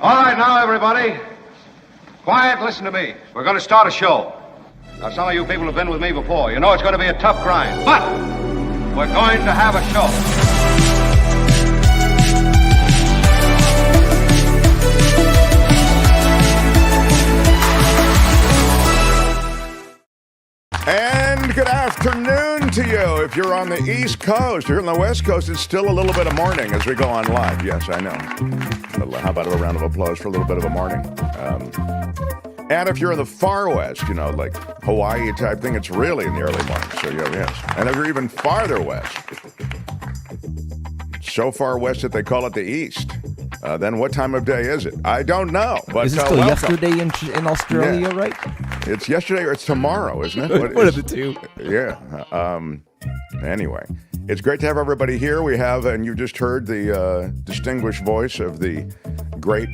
All right, now, everybody. Quiet, listen to me. We're going to start a show. Now, some of you people have been with me before. You know it's going to be a tough grind, but we're going to have a show. And good afternoon to you. If you're on the East Coast, you're on the West Coast, it's still a little bit of morning as we go on live. Yes, I know. How about a round of applause for a little bit of a morning? And if you're in the far West, you know, like Hawaii type thing, it's really in the early morning. So, yeah, yes. And if you're even farther west, so far west that they call it the East, then what time of day is it? I don't know. But, is it still yesterday in Australia, yeah. Right? It's yesterday or it's tomorrow, isn't it? One of the two. Yeah. Anyway, it's great to have everybody here. We have, and you just heard the distinguished voice of the great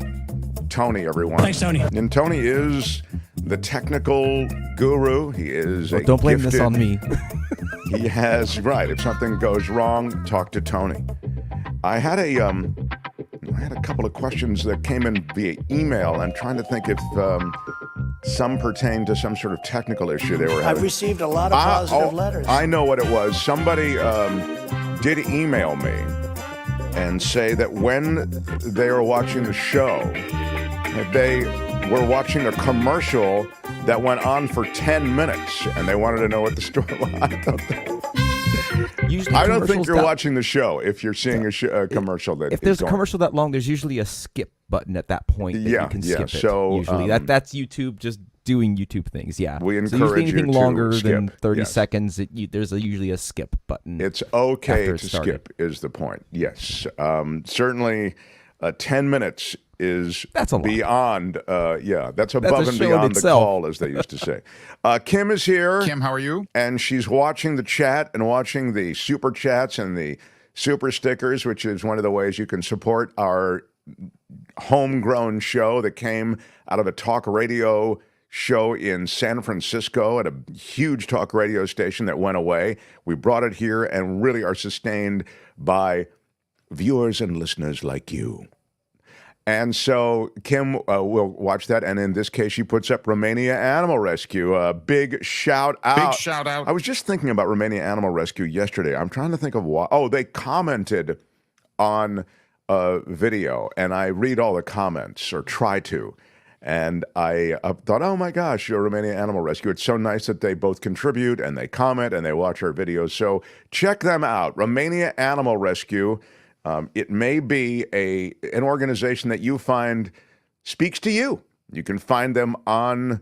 Tony, everyone. Thanks, Tony. And Tony is the technical guru. He is a don't blame gifted, this on me. He has, right, if something goes wrong, talk to Tony. I had a couple of questions that came in via email. I'm trying to think if some pertain to some sort of technical issue they were having. I've received a lot of positive letters. I know what it was. Somebody did email me and say that when they were watching the show, they were watching a commercial that went on for 10 minutes, and they wanted to know what the story was. I don't think you're watching the show if you're seeing a commercial that. If there's a commercial that long, there's usually a skip button at that point. That you can skip it. So usually that's YouTube just doing YouTube things. Yeah, we encourage usually anything you to longer skip. than 30 seconds, there's usually a skip button. It's okay to skip. Is the point? Yes, certainly. 10 minutes is beyond. That's above and beyond the call, as they used to say. Kim is here. Kim, how are you? And she's watching the chat and watching the super chats and the super stickers, which is one of the ways you can support our homegrown show that came out of a talk radio show in San Francisco at a huge talk radio station that went away. We brought it here and really are sustained by viewers and listeners like you. And so Kim will watch that, and in this case, she puts up Romania Animal Rescue. Big shout out. Big shout out. I was just thinking about Romania Animal Rescue yesterday. I'm trying to think of why. Oh, they commented on a video, and I read all the comments, or try to. And I thought, oh my gosh, Romania Animal Rescue. It's so nice that they both contribute, and they comment, and they watch our videos. So check them out, Romania Animal Rescue. It may be an organization that you find speaks to you. You can find them on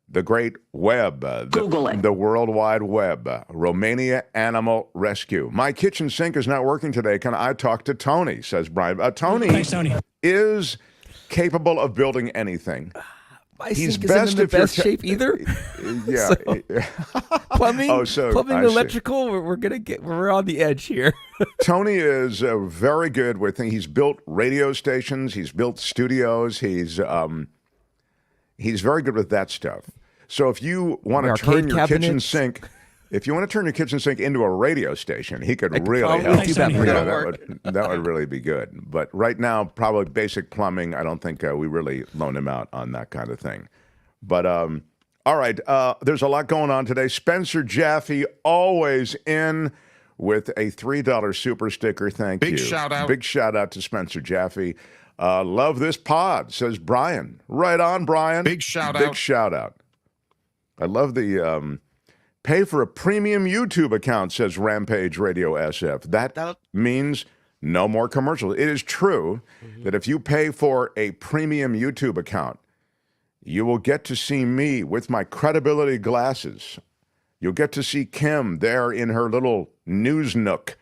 the great web, the World Wide Web, Romania Animal Rescue. My kitchen sink is not working today. Can I talk to Tony, says Brian. Thanks, Tony. Is capable of building anything. He's best in the best shape either. Yeah. Plumbing, electrical. We're on the edge here. Tony is very good with things. He's built radio stations. He's built studios. He's very good with that stuff. So if you want to turn your kitchen sink, into a radio station, he could really help. That would really be good. But right now, probably basic plumbing. I don't think we really loan him out on that kind of thing. But all right, there's a lot going on today. Spencer Jaffe always in with a $3 super sticker. Thank you. Big shout out. Big shout out to Spencer Jaffe. Love this pod, says Brian. Right on, Brian. Big shout out. Big shout out. I love the pay for a premium YouTube account, says Rampage Radio SF. That means no more commercials. It is true that if you pay for a premium YouTube account, you will get to see me with my credibility glasses. You'll get to see Kim there in her little news nook,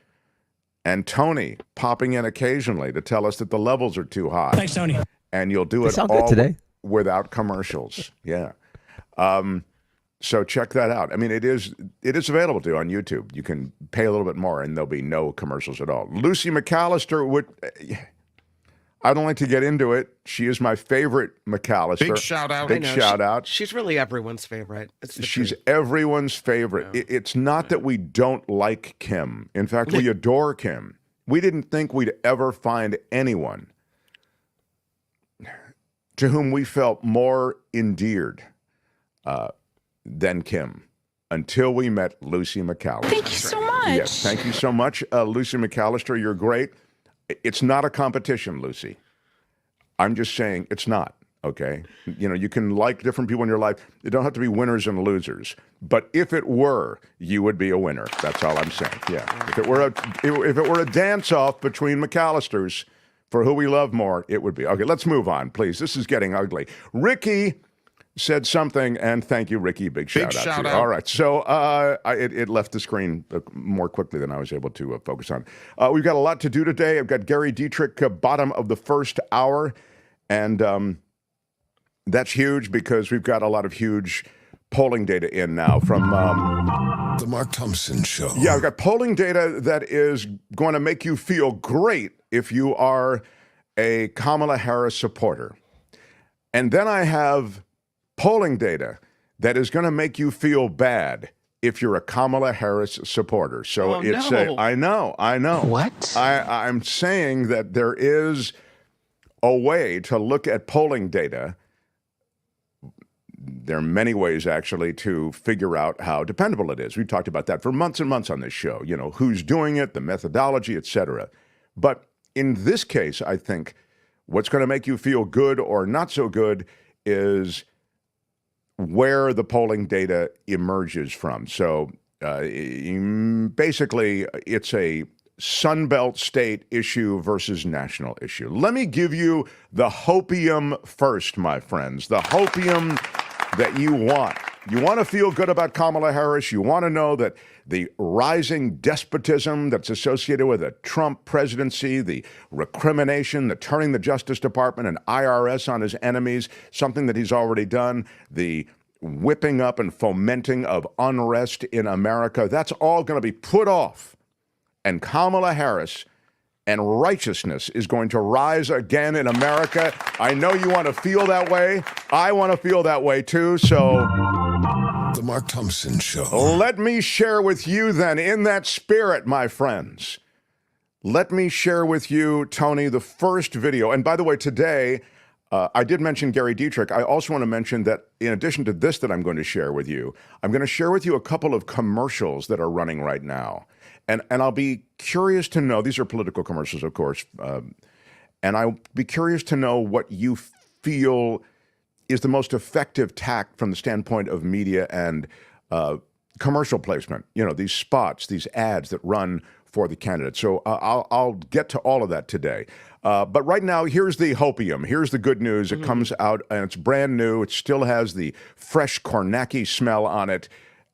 and Tony popping in occasionally to tell us that the levels are too high. Thanks, Tony. And you'll do it all today without commercials. Yeah. So check that out. I mean, it is available to you on YouTube. You can pay a little bit more, and there'll be no commercials at all. Lucy McAllister would. I don't like to get into it. She is my favorite McAllister. Big shout out. Big shout out. She's really everyone's favorite. She's everyone's favorite. Yeah. It's not that we don't like Kim. In fact, we adore Kim. We didn't think we'd ever find anyone to whom we felt more endeared than Kim until we met Lucy McAllister. Thank you so much. Yes, thank you so much, Lucy McAllister. You're great. It's not a competition, Lucy. I'm just saying it's not, okay? You know, you can like different people in your life. You don't have to be winners and losers. But if it were, you would be a winner. That's all I'm saying. Yeah. If it were a dance-off between McAllisters for who we love more, it would be. Okay, let's move on, please. This is getting ugly. Ricky said something, and thank you, Ricky. Big shout out to you. All right, so it left the screen more quickly than I was able to focus on. We've got a lot to do today. I've got Gary Dietrich, bottom of the first hour, and that's huge because we've got a lot of huge polling data in now from The Mark Thompson Show. Yeah, I've got polling data that is going to make you feel great if you are a Kamala Harris supporter. And then I have polling data that is going to make you feel bad if you're a Kamala Harris supporter. So I know. What? I'm saying that there is a way to look at polling data. There are many ways, actually, to figure out how dependable it is. We've talked about that for months and months on this show. You know, who's doing it, the methodology, et cetera. But in this case, I think what's going to make you feel good or not so good is where the polling data emerges from. So basically, it's a Sunbelt state issue versus national issue. Let me give you the hopium first, my friends. The hopium that you want. You want to feel good about Kamala Harris. You want to know that the rising despotism that's associated with a Trump presidency, the recrimination, the turning the Justice Department and IRS on his enemies, something that he's already done, the whipping up and fomenting of unrest in America, that's all going to be put off. And Kamala Harris and righteousness is going to rise again in America. I know you want to feel that way. I want to feel that way too. So The Mark Thompson Show. Let me share with you then, in that spirit, my friends, let me share with you, Tony, the first video. And by the way, today, I did mention Gary Dietrich. I also want to mention that in addition to this that I'm going to share with you, I'm going to share with you a couple of commercials that are running right now. And I'll be curious to know, these are political commercials, of course, and I'll be curious to know what you feel is the most effective tack from the standpoint of media and commercial placement. You know, these spots, these ads that run for the candidate. So I'll get to all of that today. But right now, here's the hopium. Here's the good news. It comes out, and it's brand new. It still has the fresh Kornacki smell on it.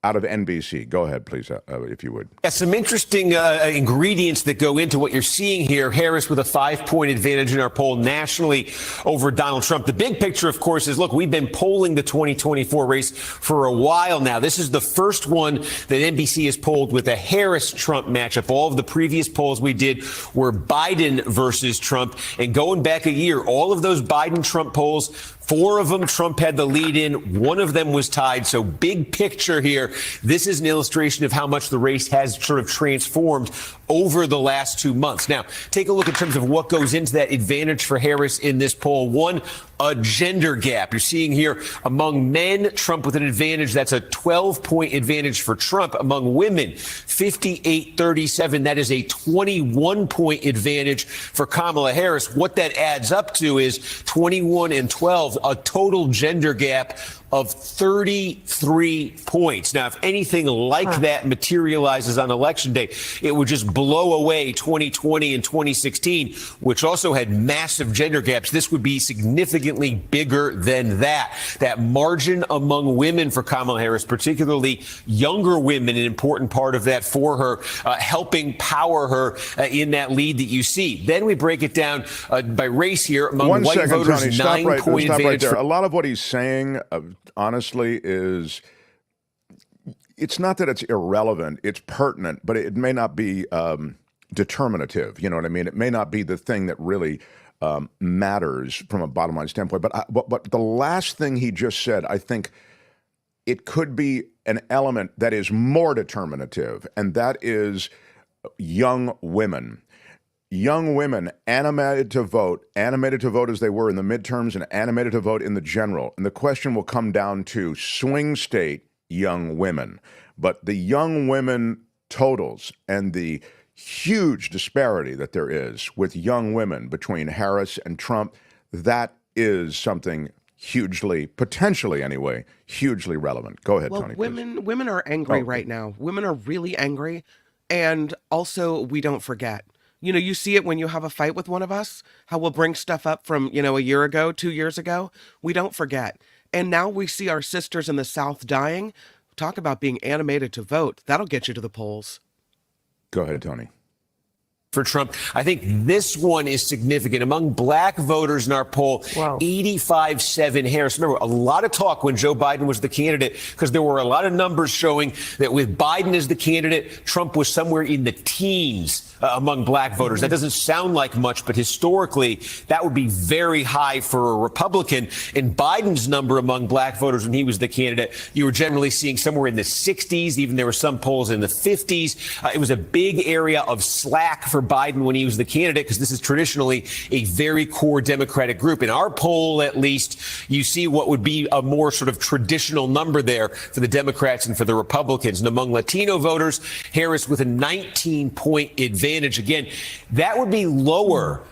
Out of NBC. Go ahead, please, if you would. Yeah, some interesting ingredients that go into what you're seeing here. Harris with a 5-point advantage in our poll nationally over Donald Trump. The big picture, of course, is, look, we've been polling the 2024 race for a while now. This is the first one that NBC has polled with a Harris-Trump matchup. All of the previous polls we did were Biden versus Trump. And going back a year, all of those Biden-Trump polls, 4 of them, Trump had the lead in. 1 of them was tied. So big picture here. This is an illustration of how much the race has sort of transformed over the last 2 months. Now, take a look in terms of what goes into that advantage for Harris in this poll. 1, a gender gap. You're seeing here among men, Trump with an advantage. That's a 12-point advantage for Trump. Among women, 58-37. That is a 21-point advantage for Kamala Harris. What that adds up to is 21 and 12, a total gender gap of 33 points. Now, if anything like that materializes on Election Day, it would just blow away 2020 and 2016, which also had massive gender gaps. This would be significantly bigger than that. That margin among women for Kamala Harris, particularly younger women, an important part of that for her, helping power her in that lead that you see. Then we break it down by race here. Among white voters, Tony, 9-point advantage. Right. A lot of what he's saying, honestly, is it's not that it's irrelevant, it's pertinent, but it may not be determinative. You know what I mean? It may not be the thing that really matters from a bottom line standpoint. But the last thing he just said, I think it could be an element that is more determinative, and that is young women. young women animated to vote as they were in the midterms and animated to vote in the general. And the question will come down to swing state young women. But the young women totals and the huge disparity that there is with young women between Harris and Trump, that is something hugely, potentially anyway, hugely relevant. Go ahead, Tony. Women are angry right now. Women are really angry. And also, we don't forget. You know, you see it when you have a fight with one of us, how we'll bring stuff up from, a year ago, 2 years ago. We don't forget. And now we see our sisters in the South dying. Talk about being animated to vote. That'll get you to the polls. Go ahead, Tony. For Trump. I think this one is significant. Among black voters in our poll, 85-7 Harris. Remember, a lot of talk when Joe Biden was the candidate because there were a lot of numbers showing that with Biden as the candidate, Trump was somewhere in the teens among black voters. That doesn't sound like much, but historically, that would be very high for a Republican. And Biden's number among black voters when he was the candidate, you were generally seeing somewhere in the 60s. Even there were some polls in the 50s. It was a big area of slack for Biden when he was the candidate because this is traditionally a very core Democratic group. In our poll, at least, you see what would be a more sort of traditional number there for the Democrats and for the Republicans. And among Latino voters, Harris with a 19-point advantage. Again, that would be lower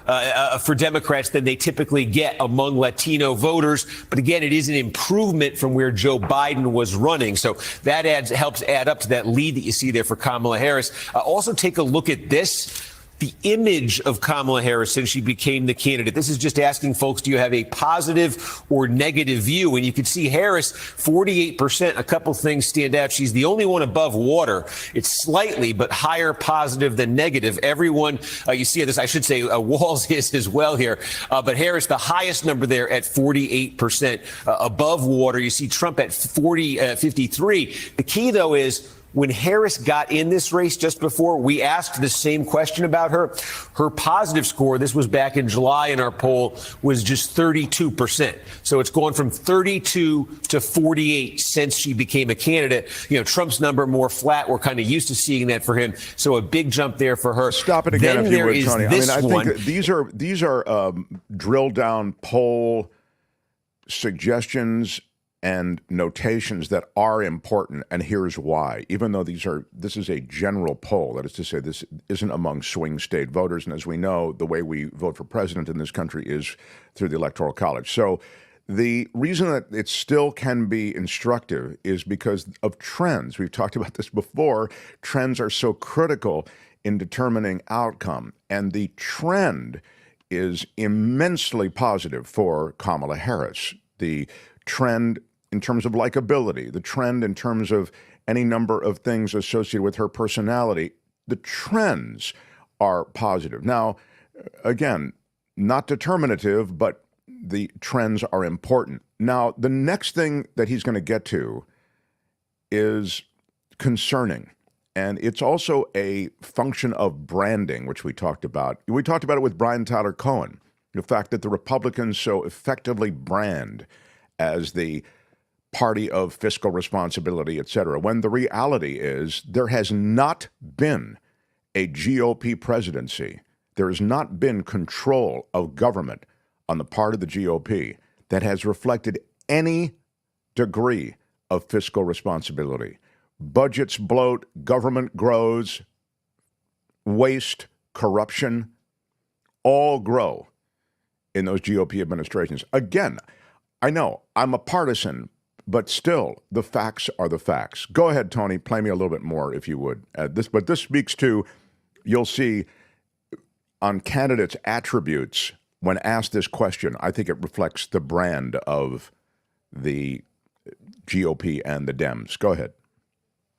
for Democrats than they typically get among Latino voters. But again, it is an improvement from where Joe Biden was running. So that helps add up to that lead that you see there for Kamala Harris. Also, take a look at this. The image of Kamala Harris since she became the candidate. This is just asking folks, do you have a positive or negative view? And you can see Harris, 48%. A couple things stand out. She's the only one above water. It's slightly, but higher positive than negative. Everyone, you see this, I should say, Walls is as well here. But Harris, the highest number there at 48% above water. You see Trump at 53. The key, though, is when Harris got in this race just before, we asked the same question about her. Her positive score, this was back in July in our poll, was just 32%. So it's gone from 32 to 48 since she became a candidate. Trump's number more flat. We're kind of used to seeing that for him. So a big jump there for her. Stop it again if you would, Tony. I think these are drilled down poll suggestions and notations that are important, and here's why. Even though this is a general poll, that is to say, this isn't among swing state voters, and as we know, the way we vote for president in this country is through the Electoral College. So the reason that it still can be instructive is because of trends. We've talked about this before. Trends are so critical in determining outcome, and the trend is immensely positive for Kamala Harris. The trend in terms of likability, the trend in terms of any number of things associated with her personality, the trends are positive. Now, again, not determinative, but the trends are important. Now, the next thing that he's going to get to is concerning. And it's also a function of branding, which we talked about. We talked about it with Brian Tyler Cohen, the fact that the Republicans so effectively brand as the party of fiscal responsibility, et cetera, when the reality is there has not been a GOP presidency. There has not been control of government on the part of the GOP that has reflected any degree of fiscal responsibility. Budgets bloat, government grows, waste, corruption, all grow in those GOP administrations. Again, I know I'm a partisan, but still, the facts are the facts. Go ahead, Tony. Play me a little bit more, if you would. But this speaks to, you'll see, on candidates' attributes, when asked this question, I think it reflects the brand of the GOP and the Dems. Go ahead.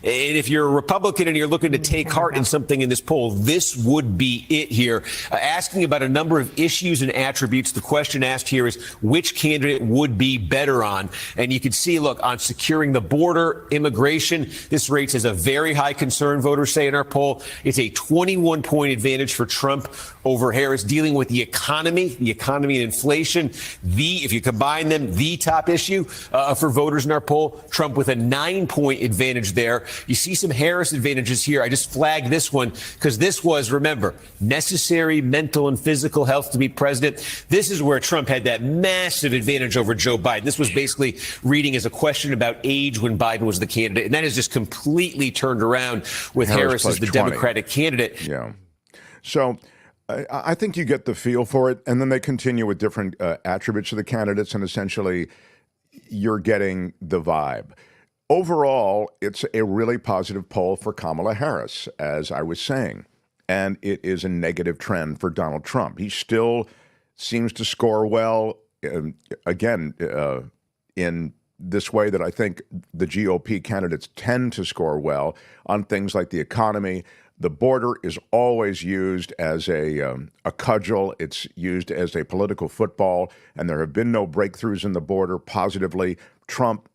And if you're a Republican and you're looking to take heart in something in this poll, this would be it here. Asking about a number of issues and attributes. The question asked here is which candidate would be better on? And you can see, look, on securing the border, immigration, this rates as a very high concern, voters say in our poll. It's a 21-point advantage for Trump over Harris. Dealing with the economy and inflation, if you combine them, the top issue for voters in our poll. Trump with a 9-point advantage there. You see some Harris advantages here. I just flagged this one because this was, remember, necessary mental and physical health to be president. This is where Trump had that massive advantage over Joe Biden. This was basically reading as a question about age when Biden was the candidate. And that has just completely turned around with Harris as the 20. Democratic candidate. Yeah. So I think you get the feel for it, and then they continue with different attributes of the candidates, and essentially you're getting the vibe. Overall, it's a really positive poll for Kamala Harris, as I was saying, and it is a negative trend for Donald Trump. He still seems to score well, again, in this way that I think the GOP candidates tend to score well on things like the economy. The border is always used as a cudgel. It's used as a political football, and there have been no breakthroughs in the border positively. Trump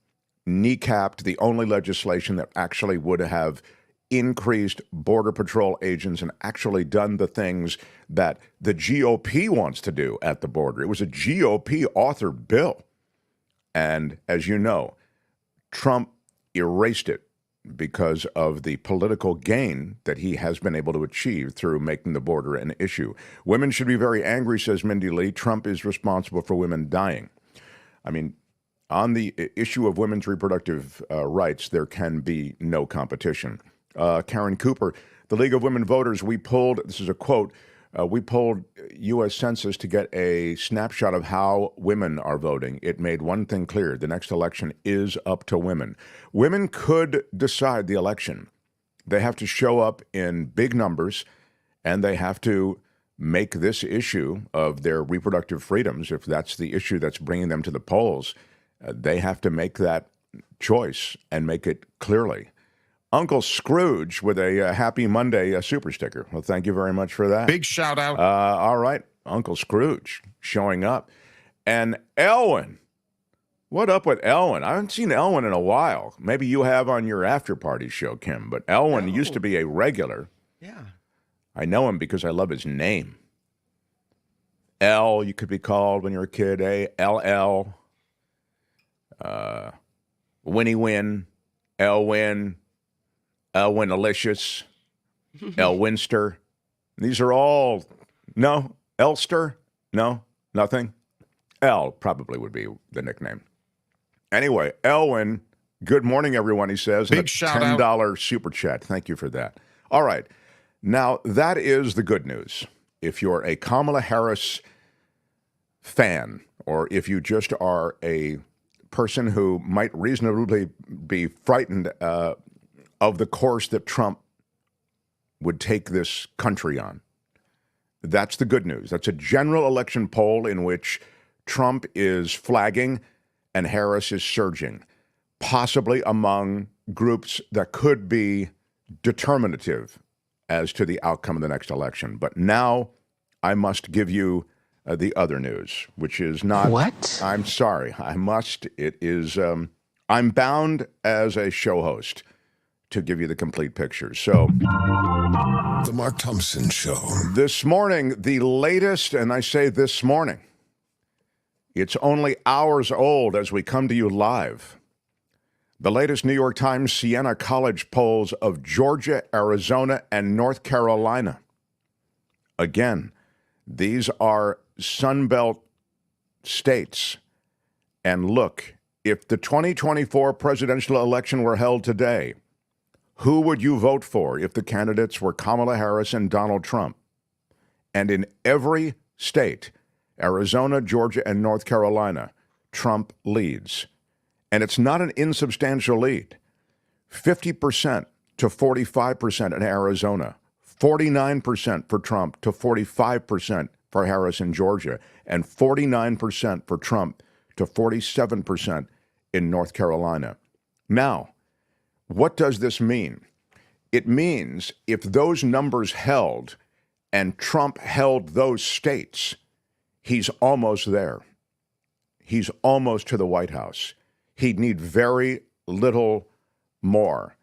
kneecapped the only legislation that actually would have increased Border Patrol agents and actually done the things that the GOP wants to do at the border. It was a GOP-authored bill. And as you know, Trump erased it because of the political gain that he has been able to achieve through making the border an issue. Women should be very angry, says Mindy Lee. Trump is responsible for women dying. I mean, on the issue of women's reproductive rights, there can be no competition. Karen Cooper, the League of Women Voters, we polled, this is a quote, we polled U.S. Census to get a snapshot of how women are voting. It made one thing clear. The next election is up to women. Women could decide the election. They have to show up in big numbers, and they have to make this issue of their reproductive freedoms, if that's the issue that's bringing them to the polls, they have to make that choice and make it clearly. Uncle Scrooge with a Happy Monday super sticker. Well, thank you very much for that. Big shout out. All right. Uncle Scrooge showing up. And Elwin. What up with Elwin? I haven't seen Elwin in a while. Maybe you have on your after party show, Kim, but Elwin used to be a regular. Yeah. I know him because I love his name. L, you could be called when you're a kid, LL. Winnie Win, Elwin. Elwin-alicious, Elwinster. These are all, no, Elster? No, nothing? El probably would be the nickname. Anyway, Elwin, good morning, everyone, he says. Big shout out. $10 super chat. Thank you for that. All right. Now, that is the good news. If you're a Kamala Harris fan, or if you just are a person who might reasonably be frightened of the course that Trump would take this country on. That's the good news. That's a general election poll in which Trump is flagging and Harris is surging, possibly among groups that could be determinative as to the outcome of the next election. But now I must give you the other news, which is not... What? I'm sorry. I must. It is... I'm bound as a show host to give you the complete picture. So, The Mark Thompson Show. This morning, the latest, and I say this morning, it's only hours old as we come to you live. The latest New York Times Siena College polls of Georgia, Arizona, and North Carolina. Again, these are Sunbelt states. And look, if the 2024 presidential election were held today, who would you vote for if the candidates were Kamala Harris and Donald Trump? And in every state, Arizona, Georgia, and North Carolina, Trump leads. And it's not an insubstantial lead. 50% to 45% in Arizona, 49% for Trump to 45% for Harris in Georgia, and 49% for Trump to 47% in North Carolina. Now, what does this mean? It means if those numbers held and Trump held those states, he's almost there. He's almost to the White House. He'd need very little more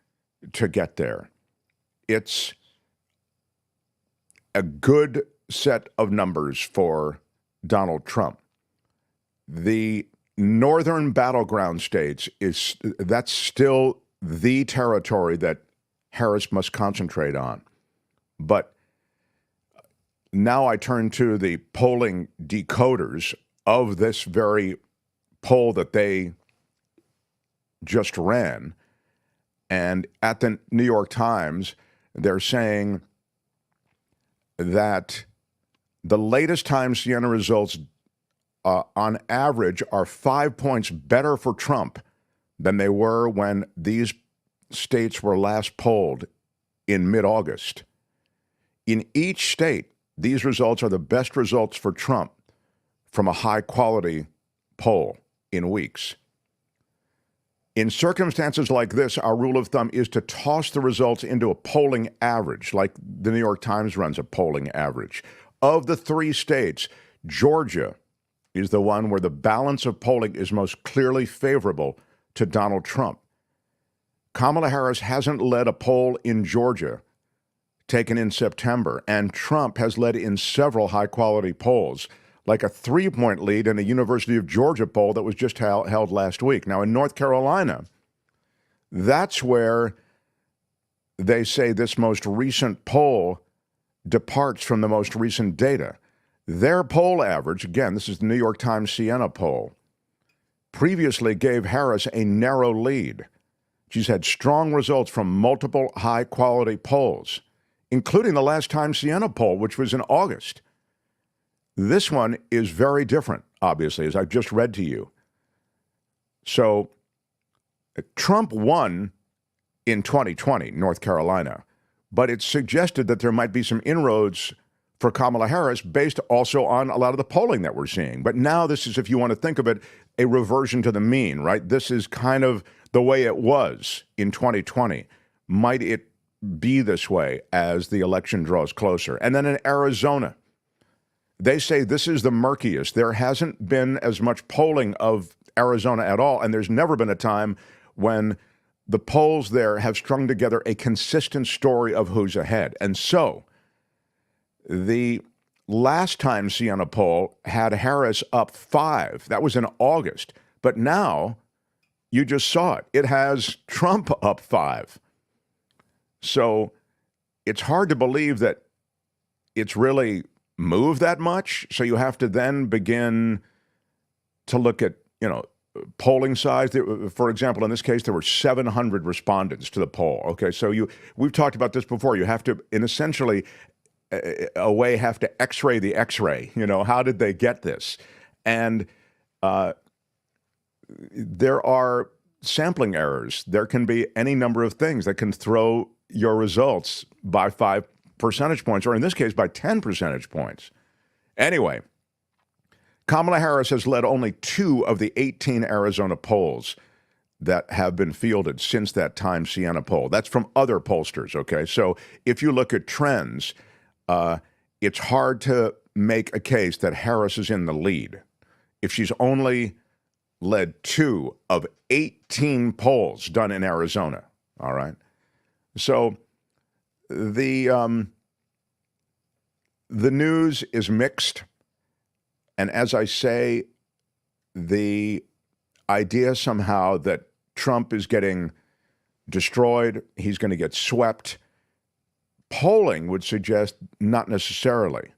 to get there. It's a good set of numbers for Donald Trump. The northern battleground states, that's still the territory that Harris must concentrate on. But now I turn to the polling decoders of this very poll that they just ran. And at the New York Times, they're saying that the latest Times Siena results on average are 5 points better for Trump than they were when these states were last polled in mid-August. In each state, these results are the best results for Trump from a high-quality poll in weeks. In circumstances like this, our rule of thumb is to toss the results into a polling average, like the New York Times runs a polling average. Of the 3 states, Georgia is the one where the balance of polling is most clearly favorable to Donald Trump. Kamala Harris hasn't led a poll in Georgia taken in September, and Trump has led in several high-quality polls, like a 3-point lead in a University of Georgia poll that was just held last week. Now, in North Carolina, that's where they say this most recent poll departs from the most recent data. Their poll average, again, this is the New York Times Siena poll, previously gave Harris a narrow lead. She's had strong results from multiple high-quality polls, including the last Times Siena poll, which was in August. This one is very different, obviously, as I've just read to you. So Trump won in 2020, North Carolina, but it's suggested that there might be some inroads for Kamala Harris based also on a lot of the polling that we're seeing. But now this is, if you want to think of it, a reversion to the mean, right? This is kind of the way it was in 2020. Might it be this way as the election draws closer? And then in Arizona, they say this is the murkiest. There hasn't been as much polling of Arizona at all, and there's never been a time when the polls there have strung together a consistent story of who's ahead. And so the last time Siena poll had Harris up 5. That was in August. But now, you just saw it. It has Trump up 5. So it's hard to believe that it's really moved that much. So you have to then begin to look at, polling size. For example, in this case, there were 700 respondents to the poll. Okay, so we've talked about this before. You have to, in essentially a way, have to X-ray the X-ray. How did they get this? And there are sampling errors. There can be any number of things that can throw your results by 5 percentage points, or in this case, by 10 percentage points. Anyway, Kamala Harris has led only 2 of the 18 Arizona polls that have been fielded since that time Siena poll. That's from other pollsters, okay? So if you look at trends, it's hard to make a case that Harris is in the lead if she's only led 2 of 18 polls done in Arizona, all right? So the news is mixed. And as I say, the idea somehow that Trump is getting destroyed, he's going to get swept, polling would suggest not necessarily.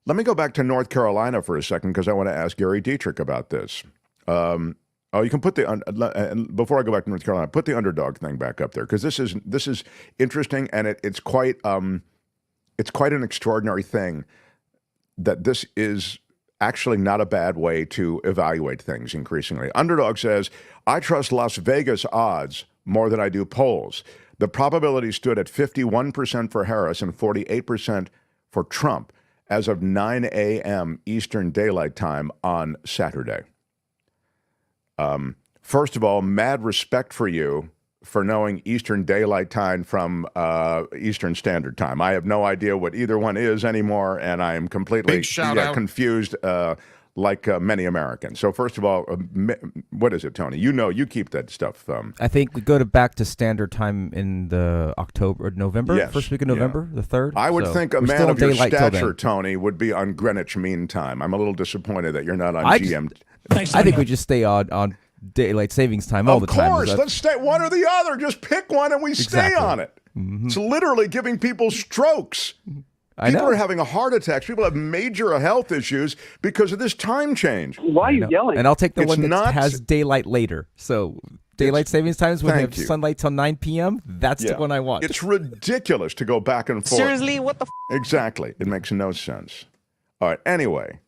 Let me go back to North Carolina for a second because I want to ask Gary Dietrich about this. You can put before I go back to North Carolina, put the underdog thing back up there because this is interesting and it's quite an extraordinary thing that this is actually not a bad way to evaluate things increasingly. Underdog says, I trust Las Vegas odds more than I do polls. The probability stood at 51% for Harris and 48% for Trump as of 9 a.m. Eastern Daylight Time on Saturday. First of all, mad respect for you for knowing Eastern Daylight Time from Eastern Standard Time. I have no idea what either one is anymore, and I am completely confused like many Americans. So first of all, what is it, Tony? You keep that stuff. I think we go back to Standard Time in the November, yes, first week of November, the 3rd. I would think a man of your stature, Tony, would be on Greenwich Mean Time. I'm a little disappointed that you're not on GMT. I think we just stay on daylight savings time all the time. Of course, let's stay one or the other. Just pick one and we stay on it. Mm-hmm. It's literally giving people strokes. People are having a heart attacks. People have major health issues because of this time change. Why are you yelling? And I'll take the one that has daylight later. So daylight savings times when they have sunlight till 9 p.m., that's the one I want. It's ridiculous to go back and forth. Seriously, what the Exactly. It makes no sense. All right. Anyway,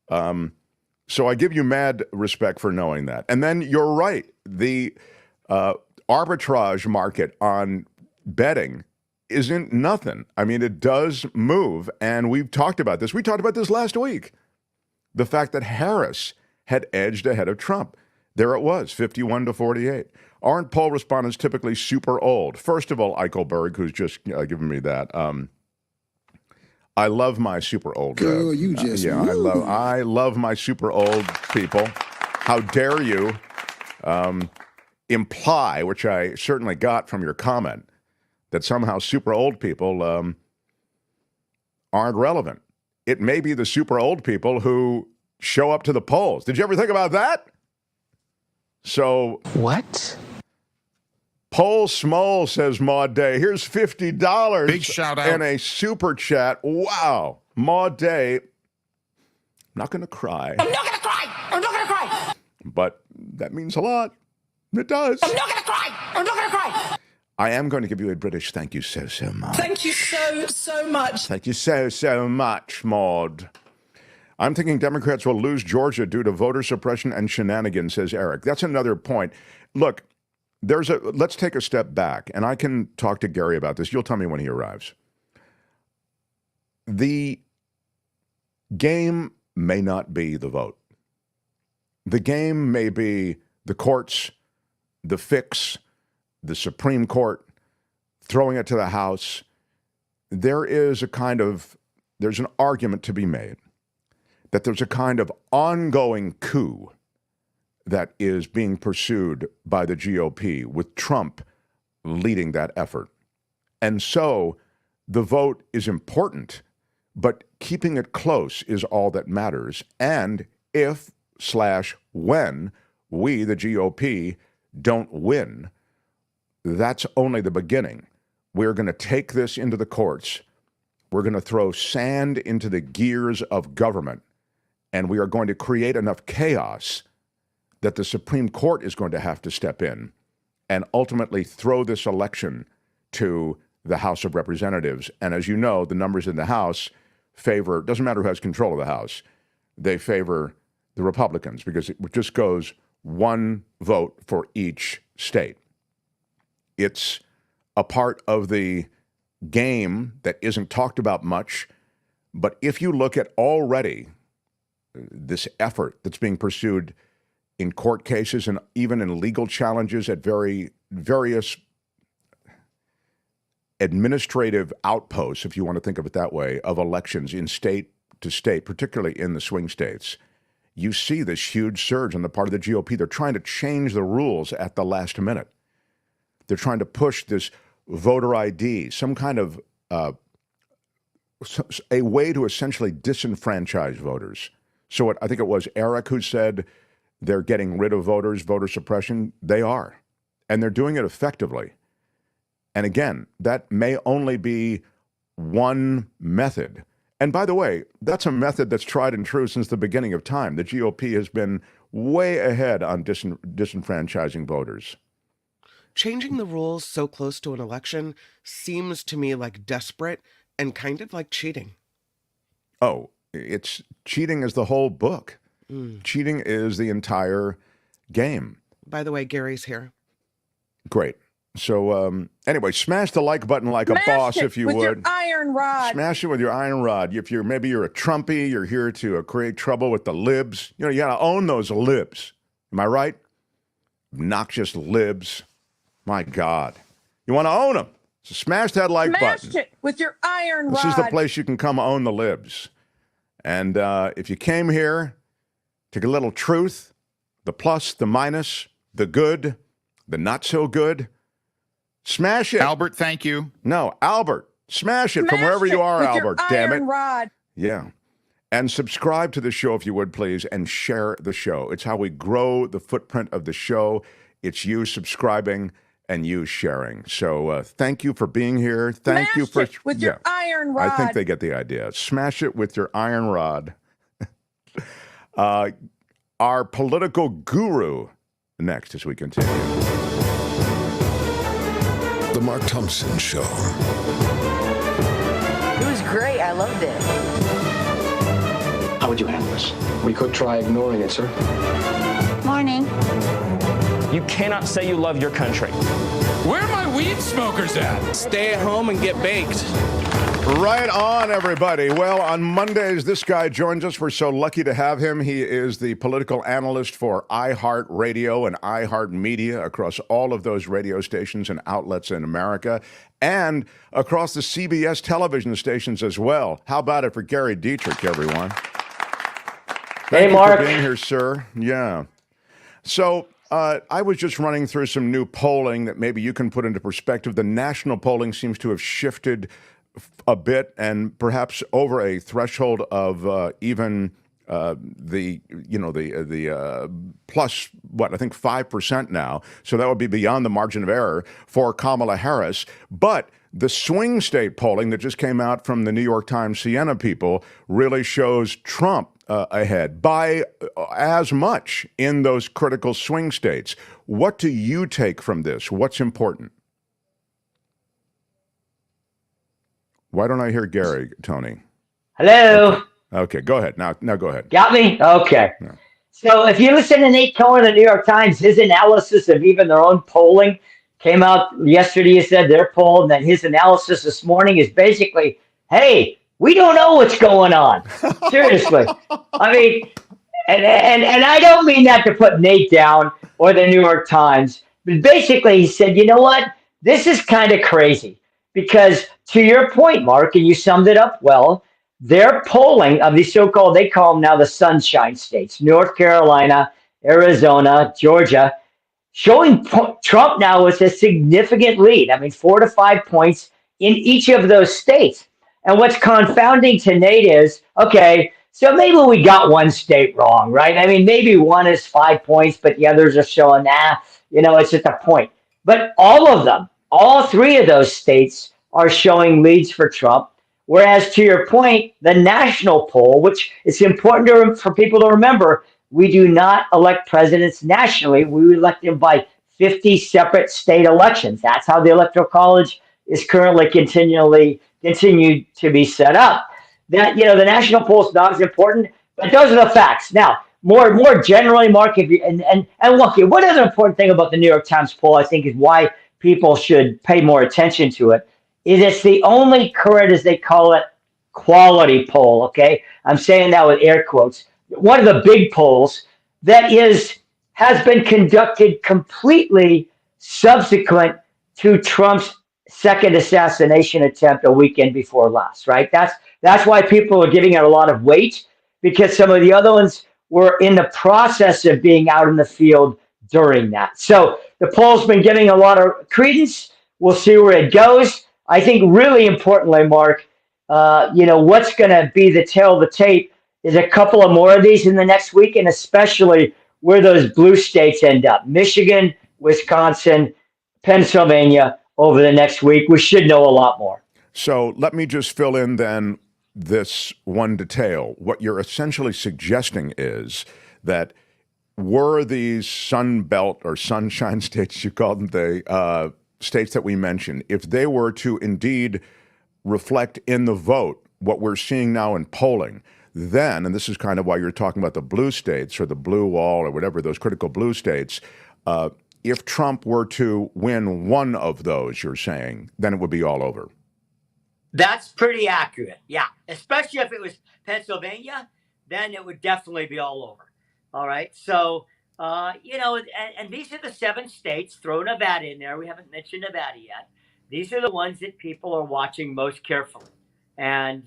so I give you mad respect for knowing that. And then you're right. The arbitrage market on betting isn't nothing. I mean, it does move, and we've talked about this. We talked about this last week. The fact that Harris had edged ahead of Trump. There it was, 51-48. Aren't poll respondents typically super old? First of all, Eichelberg, who's just given me that. I love my super old. Girl, you just I love my super old people. How dare you imply, which I certainly got from your comment, that somehow super old people aren't relevant. It may be the super old people who show up to the polls. Did you ever think about that? So What? Poll Small says, Maud Day, here's $50 Big shout out. and a super chat. Wow. Maud Day, I'm not going to cry. I'm not gonna cry. I'm not gonna cry. But that means a lot. It does. I'm not gonna cry. I'm not gonna cry. I am going to give you a British thank you so much. Thank you so much. Thank you so much, Maud. I'm thinking Democrats will lose Georgia due to voter suppression and shenanigans, says Eric. That's another point. Look, let's take a step back, and I can talk to Gary about this. You'll tell me when he arrives. The game may not be the vote. The game may be the courts, the fix, the Supreme Court, throwing it to the House. There's an argument to be made that there's a kind of ongoing coup that is being pursued by the GOP with Trump leading that effort. And so the vote is important, but keeping it close is all that matters. And if/when we, the GOP, don't win, that's only the beginning. We're going to take this into the courts. We're going to throw sand into the gears of government, and we are going to create enough chaos that the Supreme Court is going to have to step in and ultimately throw this election to the House of Representatives. And as you know, the numbers in the House favor, doesn't matter who has control of the House, they favor the Republicans because it just goes one vote for each state. It's a part of the game that isn't talked about much. But if you look at already this effort that's being pursued in court cases and even in legal challenges at various administrative outposts, if you want to think of it that way, of elections in state to state, particularly in the swing states, you see this huge surge on the part of the GOP. They're trying to change the rules at the last minute. They're trying to push this voter ID, some kind of a way to essentially disenfranchise voters. So I think it was Eric who said they're getting rid of voters, voter suppression. They are. And they're doing it effectively. And again, that may only be one method. And by the way, that's a method that's tried and true since the beginning of time. The GOP has been way ahead on disenfranchising voters. Changing the rules so close to an election seems to me like desperate and kind of like cheating. Oh, it's cheating is the whole book. Cheating is the entire game. By the way, Gary's here. Great. So anyway, smash the like button like a boss if you would. With your iron rod. Smash it with your iron rod. If maybe you're a Trumpy, you're here to create trouble with the libs. You got to own those libs. Am I right? Obnoxious libs. My God. You want to own them. So smash that like button. Smash it with your iron rod. This is the place you can come own the libs. And if you came here to get a little truth, the plus, the minus, the good, the not so good, smash it. Albert, thank you. No, Albert, smash it from wherever you are, Albert. Damn it. Rod. Yeah. And subscribe to the show if you would, please, and share the show. It's how we grow the footprint of the show. It's you subscribing and you sharing. So thank you for being here. Thank you for with your iron rod. I think they get the idea. Smash it with your iron rod. Our political guru next as we continue. The Mark Thompson Show. It was great. I loved it. How would you handle this? We could try ignoring it, sir. Morning. You cannot say you love your country. Where are my weed smokers at? Stay at home and get baked. Right on, everybody. Well, on Mondays, this guy joins us. We're so lucky to have him. He is the political analyst for iHeartRadio and iHeartMedia across all of those radio stations and outlets in America and across the CBS television stations as well. How about it for Gary Dietrich, everyone? Thank you Mark. for being here, sir. Yeah. So I was just running through some new polling that maybe you can put into perspective. The national polling seems to have shifted a bit and perhaps over a threshold of even the plus what I think 5% now. So that would be beyond the margin of error for Kamala Harris. But the swing state polling that just came out from the New York Times Siena people really shows Trump ahead by as much in those critical swing states. What do you take from this? What's important? Why don't I hear Gary, Tony? Hello. Okay, go ahead. Now go ahead. Got me? Okay. Yeah. So if you listen to Nate Cohen of the New York Times, his analysis of even their own polling came out yesterday. He said their poll, and then his analysis this morning is basically, hey, we don't know what's going on. Seriously. I mean, and I don't mean that to put Nate down or the New York Times, but basically he said, you know what? This is kind of crazy. Because to your point, Mark, and you summed it up well, their polling of the so-called, they call them now the sunshine states, North Carolina, Arizona, Georgia, showing Trump now with a significant lead. I mean, 4 to 5 points in each of those states. And what's confounding to Nate is, okay, so maybe we got one state wrong, right? I mean, maybe one is 5 points, but the others are showing, it's just a point. But all of them, all three of those states are showing leads for Trump. Whereas to your point, the national poll, which is important for people to remember, we do not elect presidents nationally. We elect them by 50 separate state elections. That's how the Electoral College is currently continued to be set up. That, the national poll is not as important, but those are the facts. Now, more generally, Mark, if you, and look, one other important thing about the New York Times poll, I think, is why people should pay more attention to it, is it's the only current, as they call it, quality poll, okay? I'm saying that with air quotes. One of the big polls that has been conducted completely subsequent to Trump's second assassination attempt a weekend before last, right? That's why people are giving it a lot of weight, because some of the other ones were in the process of being out in the field during that. So the poll's been getting a lot of credence. We'll see where it goes. I think really importantly, Mark, what's going to be the tail of the tape is a couple of more of these in the next week, and especially where those blue states end up. Michigan, Wisconsin, Pennsylvania over the next week. We should know a lot more. So let me just fill in then this one detail. What you're essentially suggesting is that were these Sun Belt or Sunshine states, you call them, the states that we mentioned, if they were to indeed reflect in the vote what we're seeing now in polling, then, and this is kind of why you're talking about the blue states or the blue wall or whatever, those critical blue states, if Trump were to win one of those, you're saying, then it would be all over. That's pretty accurate. Yeah. Especially if it was Pennsylvania, then it would definitely be all over. All right. So, and these are the 7 states. Throw Nevada in there. We haven't mentioned Nevada yet. These are the ones that people are watching most carefully. And,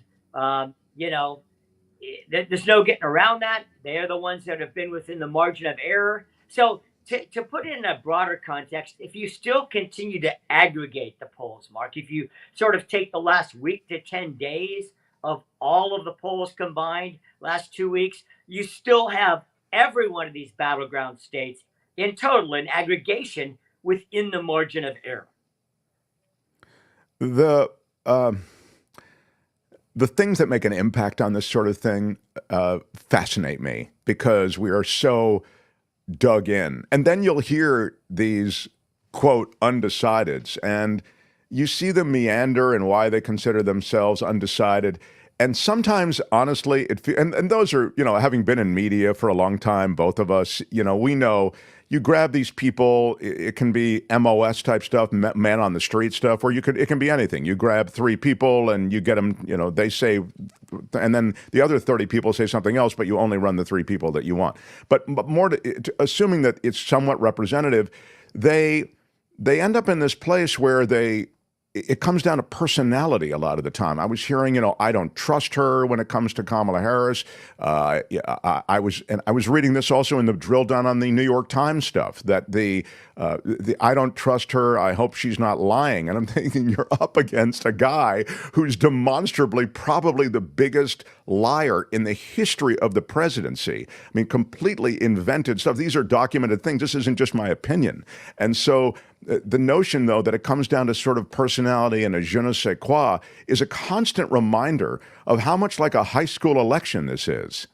there's no getting around that. They are the ones that have been within the margin of error. So to put it in a broader context, if you still continue to aggregate the polls, Mark, if you sort of take the last week to 10 days of all of the polls combined last 2 weeks, you still have every one of these battleground states in total, in aggregation, within the margin of error. The things that make an impact on this sort of thing fascinate me because we are so dug in. And then you'll hear these, quote, undecideds, and you see them meander and why they consider themselves undecided. And sometimes, honestly, and those are, having been in media for a long time, both of us, we know you grab these people, it can be MOS type stuff, man on the street stuff, or it can be anything. You grab 3 people and you get them, they say, and then the other 30 people say something else, but you only run the 3 people that you want. But more assuming that it's somewhat representative, they end up in this place where it comes down to personality a lot of the time. I was hearing, I don't trust her when it comes to Kamala Harris. I was reading this also in the drill down on the New York Times stuff, that the I don't trust her, I hope she's not lying. And I'm thinking, you're up against a guy who's demonstrably probably the biggest liar in the history of the presidency. I mean, completely invented stuff. These are documented things. This isn't just my opinion. And so the notion, though, that it comes down to sort of personality and a je ne sais quoi is a constant reminder of how much like a high school election this is.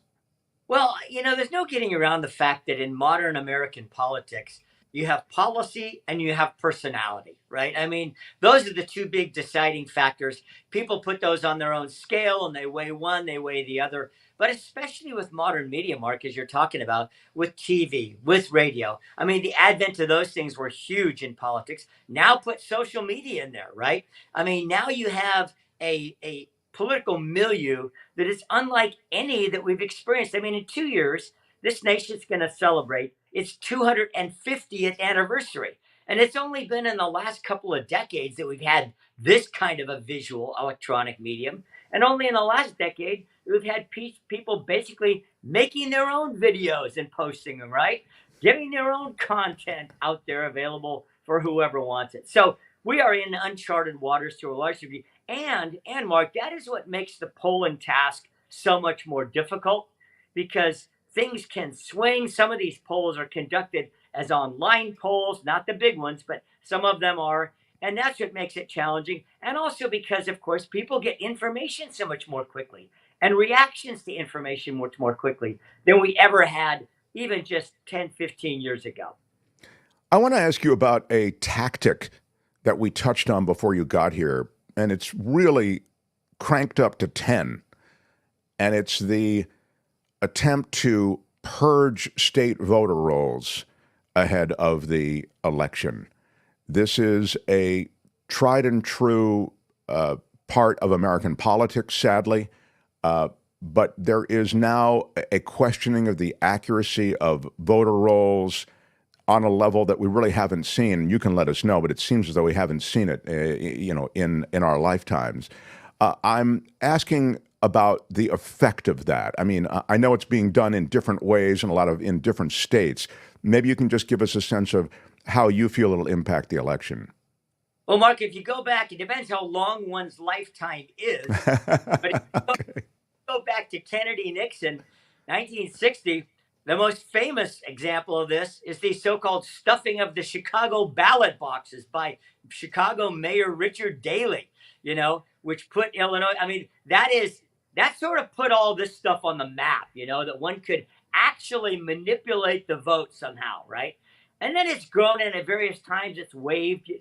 Well, there's no getting around the fact that in modern American politics, you have policy and you have personality, right? I mean, those are the 2 big deciding factors. People put those on their own scale and they weigh one, they weigh the other. But especially with modern media, Mark, as you're talking about, with TV, with radio. I mean, the advent of those things were huge in politics. Now put social media in there, right? I mean, now you have a political milieu that is unlike any that we've experienced. I mean, in 2 years, this nation's going to celebrate its 250th anniversary. And it's only been in the last couple of decades that we've had this kind of a visual electronic medium. And only in the last decade, we've had people basically making their own videos and posting them, right? Getting their own content out there available for whoever wants it. So we are in uncharted waters to a large degree. And Mark, that is what makes the polling task so much more difficult, because things can swing. Some of these polls are conducted as online polls, not the big ones, but some of them are. And that's what makes it challenging. And also because, of course, people get information so much more quickly and reactions to information much more quickly than we ever had even just 10, 15 years ago. I want to ask you about a tactic that we touched on before you got here, and it's really cranked up to 10. And it's the attempt to purge state voter rolls ahead of the election. This is a tried and true part of American politics, sadly, but there is now a questioning of the accuracy of voter rolls on a level that we really haven't seen. You can let us know, but it seems as though we haven't seen it, in our lifetimes. I'm asking about the effect of that. I mean, I know it's being done in different ways and in different states. Maybe you can just give us a sense of how you feel it'll impact the election. Well, Mark, if you go back, it depends how long one's lifetime is. But if you go back to Kennedy, Nixon, 1960, the most famous example of this is the so-called stuffing of the Chicago ballot boxes by Chicago Mayor Richard Daley, which put Illinois, that sort of put all this stuff on the map, that one could actually manipulate the vote somehow, right? And then it's grown, and at various times it's waved,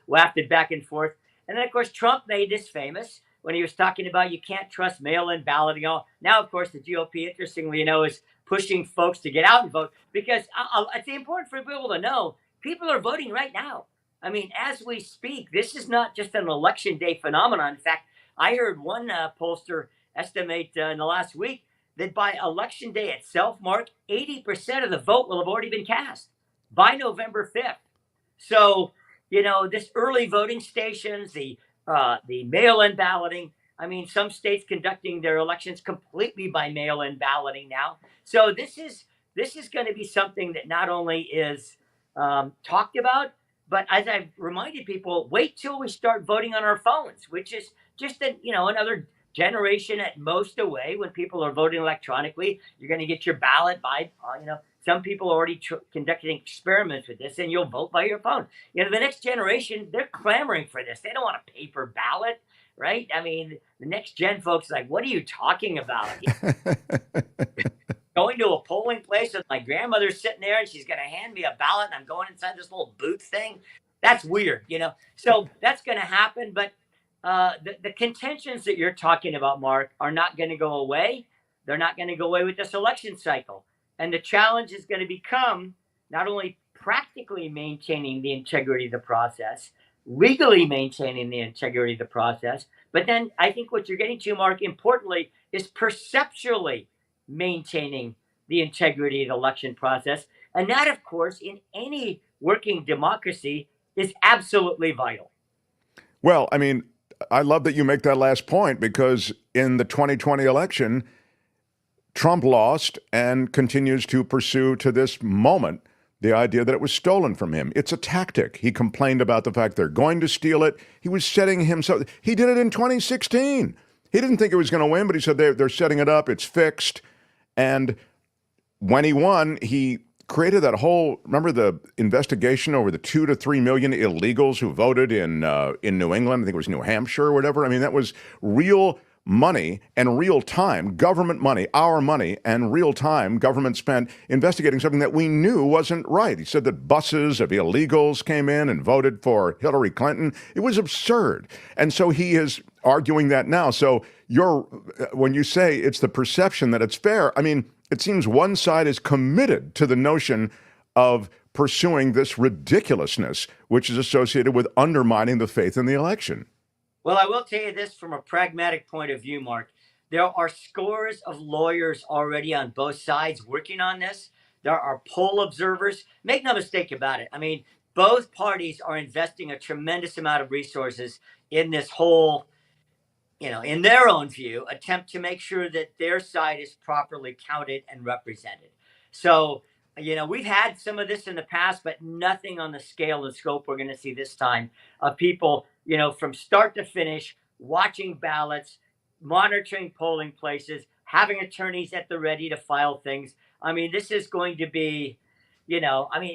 wafted back and forth. And then, of course, Trump made this famous when he was talking about you can't trust mail-in balloting. Now, of course, the GOP, interestingly, is pushing folks to get out and vote, because it's important for people to know people are voting right now. I mean, as we speak, this is not just an election day phenomenon. In fact, I heard one pollster estimate in the last week that by election day itself, Mark, 80% of the vote will have already been cast by November 5th. So, this early voting stations, the mail-in balloting, some states conducting their elections completely by mail-in balloting now. So this is going to be something that not only is talked about, but as I've reminded people, wait till we start voting on our phones, which is just another generation at most away. When people are voting electronically, you're going to get your ballot by, some people are already conducting experiments with this, and you'll vote by your phone. The next generation, they're clamoring for this. They don't want a paper ballot, right? I mean, the next gen folks are like, what are you talking about? Going to a polling place and my grandmother's sitting there and she's going to hand me a ballot and I'm going inside this little booth thing. That's weird, So that's going to happen. But the contentions that you're talking about, Mark, are not going to go away. They're not going to go away with this election cycle. And the challenge is going to become not only practically maintaining the integrity of the process, legally maintaining the integrity of the process, but then I think what you're getting to, Mark, importantly, is perceptually maintaining the integrity of the election process. And that, of course, in any working democracy is absolutely vital. Well, I mean, I love that you make that last point, because in the 2020 election, Trump lost and continues to pursue to this moment the idea that it was stolen from him. It's a tactic. He complained about the fact they're going to steal it. He was setting himself. He did it in 2016. He didn't think it was going to win, but he said they're setting it up. It's fixed. And when he won, he created that whole, remember the investigation over the 2 to 3 million illegals who voted in New England? I think it was New Hampshire or whatever. I mean, that was real money and real time, government money, our money and real time government spent investigating something that we knew wasn't right. He said that buses of illegals came in and voted for Hillary Clinton. It was absurd. And so he is arguing that now. So when you say it's the perception that it's fair, I mean, it seems one side is committed to the notion of pursuing this ridiculousness, which is associated with undermining the faith in the election. Well, I will tell you this from a pragmatic point of view, Mark. There are scores of lawyers already on both sides working on this. There are poll observers. Make no mistake about it. I mean, both parties are investing a tremendous amount of resources in this whole, in their own view, attempt to make sure that their side is properly counted and represented. So, we've had some of this in the past, but nothing on the scale and scope we're going to see this time of people, from start to finish, watching ballots, monitoring polling places, having attorneys at the ready to file things. I mean, this is going to be,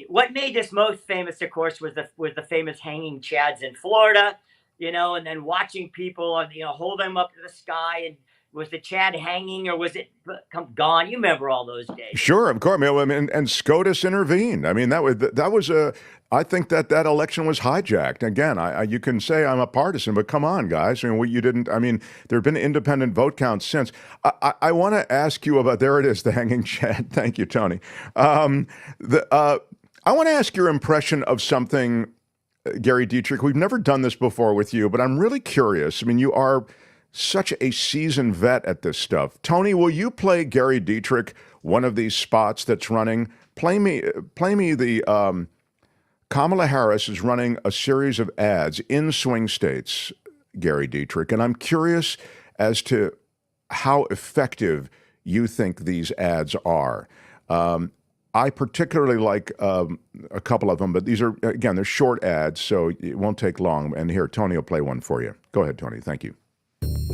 what made this most famous, of course, was the famous hanging chads in Florida, and then watching people, hold them up to the sky. And was the Chad hanging or was it gone? You remember all those days? Sure, of course. I mean, and SCOTUS intervened. I mean, that was I think that election was hijacked. Again, you can say I'm a partisan, but come on, guys. I mean, you didn't. I mean, there have been independent vote counts since. I want to ask you about. There it is, the hanging Chad. Thank you, Tony. I want to ask your impression of something, Gary Dietrich. We've never done this before with you, but I'm really curious. I mean, you are such a seasoned vet at this stuff. Tony, will you play Gary Dietrich one of these spots that's running? Play me the Kamala Harris is running a series of ads in swing states, Gary Dietrich, and I'm curious as to how effective you think these ads are. I particularly like a couple of them, but these are, again, they're short ads, so it won't take long. And here, Tony will play one for you. Go ahead, Tony. Thank you.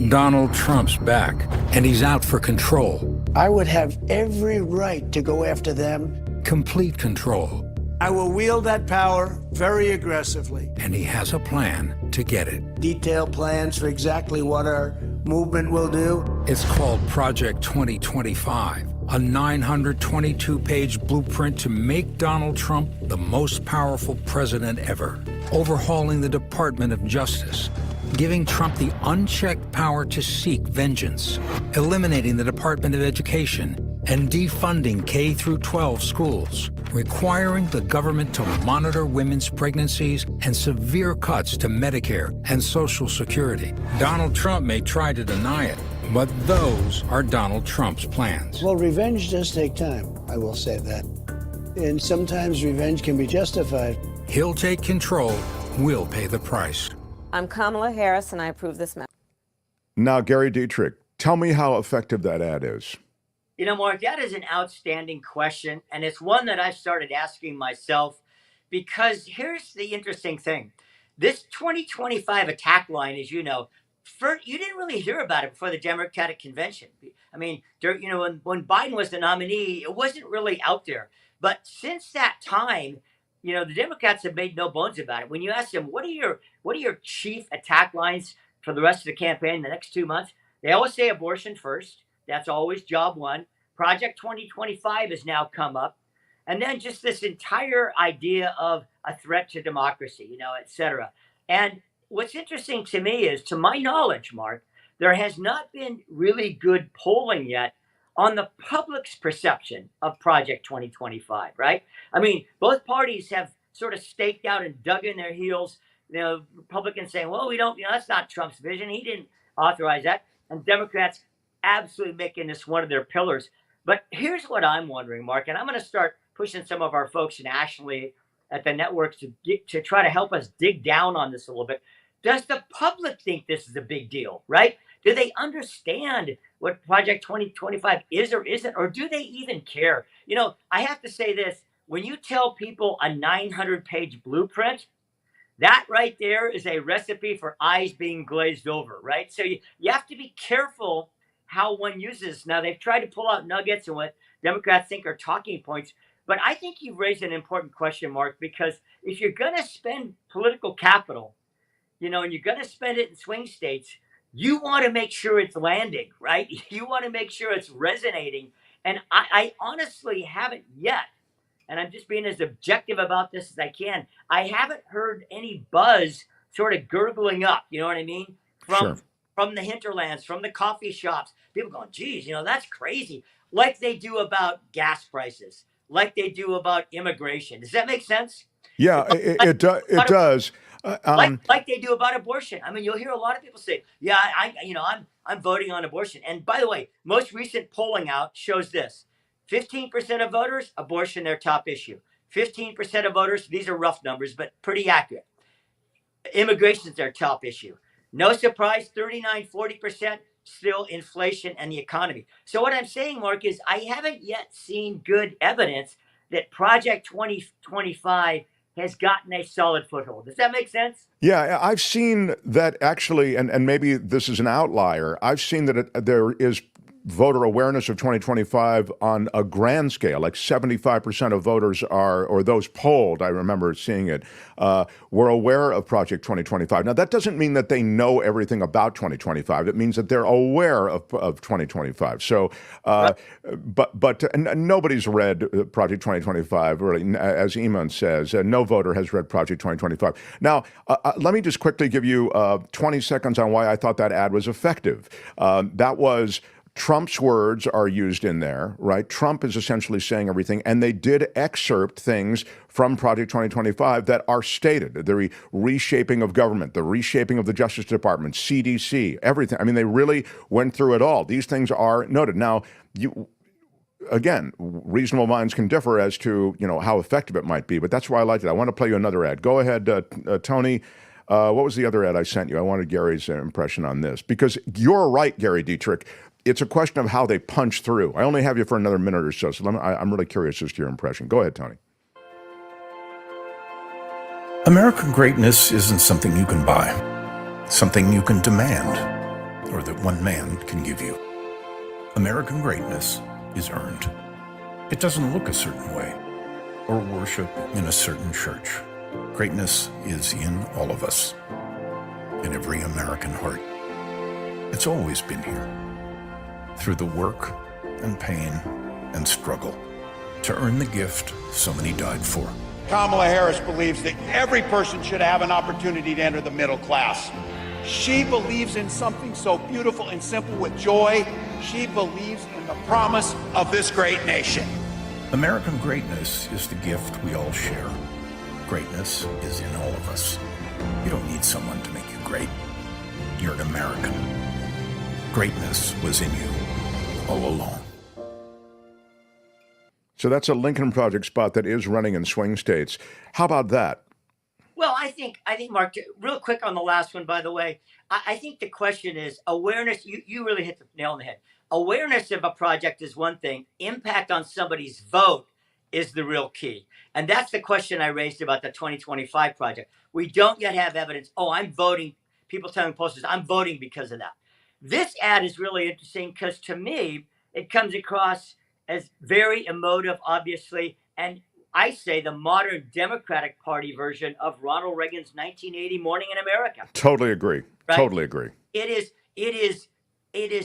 Donald Trump's back, and he's out for control. I would have every right to go after them. Complete control. I will wield that power very aggressively. And he has a plan to get it. Detailed plans for exactly what our movement will do. It's called Project 2025, a 922-page blueprint to make Donald Trump the most powerful president ever. Overhauling the Department of Justice, giving Trump the unchecked power to seek vengeance, eliminating the Department of Education, and defunding K-12 schools, requiring the government to monitor women's pregnancies, and severe cuts to Medicare and Social Security. Donald Trump may try to deny it, but those are Donald Trump's plans. Well, revenge does take time, I will say that. And sometimes revenge can be justified. He'll take control, we'll pay the price. I'm Kamala Harris, and I approve this message. Now, Gary Dietrich, tell me how effective that ad is. Mark, that is an outstanding question, and it's one that I started asking myself because here's the interesting thing. This 2025 attack line, as you know, first, you didn't really hear about it before the Democratic convention. I mean, when Biden was the nominee, it wasn't really out there. But since that time, the Democrats have made no bones about it. When you ask them, what are your chief attack lines for the rest of the campaign, the next 2 months, they always say abortion first. That's always job one. Project 2025 has now come up. And then just this entire idea of a threat to democracy, et cetera. And what's interesting to me is, to my knowledge, Mark, there has not been really good polling yet on the public's perception of Project 2025, right? I mean, both parties have sort of staked out and dug in their heels. Republicans saying, well, we don't, that's not Trump's vision. He didn't authorize that. And Democrats absolutely making this one of their pillars. But here's what I'm wondering, Mark, and I'm going to start pushing some of our folks nationally at the networks to try to help us dig down on this a little bit. Does the public think this is a big deal, right? Do they understand what Project 2025 is or isn't, or do they even care? I have to say this. When you tell people a 900-page blueprint, that right there is a recipe for eyes being glazed over, right? So you have to be careful how one uses. Now, they've tried to pull out nuggets and what Democrats think are talking points, but I think you've raised an important question, Mark, because if you're going to spend political capital, and you're going to spend it in swing states, you want to make sure it's landing, right? You want to make sure it's resonating. And I honestly haven't yet, and I'm just being as objective about this as I can, I haven't heard any buzz sort of gurgling up, you know what I mean? From the hinterlands, from the coffee shops, people going, geez, that's crazy. Like they do about gas prices, like they do about immigration. Does that make sense? Yeah, it does. Like they do about abortion. I mean, you'll hear a lot of people say, "Yeah, I'm voting on abortion." And by the way, most recent polling out shows this: 15% of voters, abortion their top issue. 15% of voters, these are rough numbers, but pretty accurate. Immigration is their top issue. No surprise, 39-40% still inflation and the economy. So what I'm saying, Mark, is I haven't yet seen good evidence that Project 2025 has gotten a solid foothold. Does that make sense? Yeah, I've seen that actually, and maybe this is an outlier. I've seen that there is voter awareness of 2025 on a grand scale. Like 75% of voters or those polled, I remember seeing it, were aware of Project 2025. Now, that doesn't mean that they know everything about 2025. It means that they're aware of 2025. So, but nobody's read Project 2025, really, as Eamon says. No voter has read Project 2025. Now, let me just quickly give you 20 seconds on why I thought that ad was effective. That was Trump's words are used in there, right? Trump is essentially saying everything, and they did excerpt things from Project 2025 that are stated. The reshaping of government, the reshaping of the Justice Department, CDC, everything. I mean, they really went through it all. These things are noted. Now, again, reasonable minds can differ as to, how effective it might be, but that's why I liked it. I want to play you another ad. Go ahead, Tony. What was the other ad I sent you? I wanted Gary's impression on this, because you're right, Gary Dietrich. It's a question of how they punch through. I only have you for another minute or so, so I'm really curious as to your impression. Go ahead, Tony. American greatness isn't something you can buy, something you can demand, or that one man can give you. American greatness is earned. It doesn't look a certain way or worship in a certain church. Greatness is in all of us, in every American heart. It's always been here. Through the work and pain and struggle to earn the gift so many died for. Kamala Harris believes that every person should have an opportunity to enter the middle class. She believes in something so beautiful and simple with joy. She believes in the promise of this great nation. American greatness is the gift we all share. Greatness is in all of us. You don't need someone to make you great. You're an American. Greatness was in you all along. So that's a Lincoln Project spot that is running in swing states. How about that? Well, I think, Mark, real quick on the last one, by the way, I think the question is awareness. You really hit the nail on the head. Awareness of a project is one thing. Impact on somebody's vote is the real key. And that's the question I raised about the 2025 project. We don't yet have evidence. Oh, I'm voting. people telling pollsters, I'm voting because of that. This ad is really interesting because to me, it comes across as very emotive, obviously, and I say the modern Democratic Party version of Ronald Reagan's 1980 Morning in America. Totally agree. Right? Totally agree. It is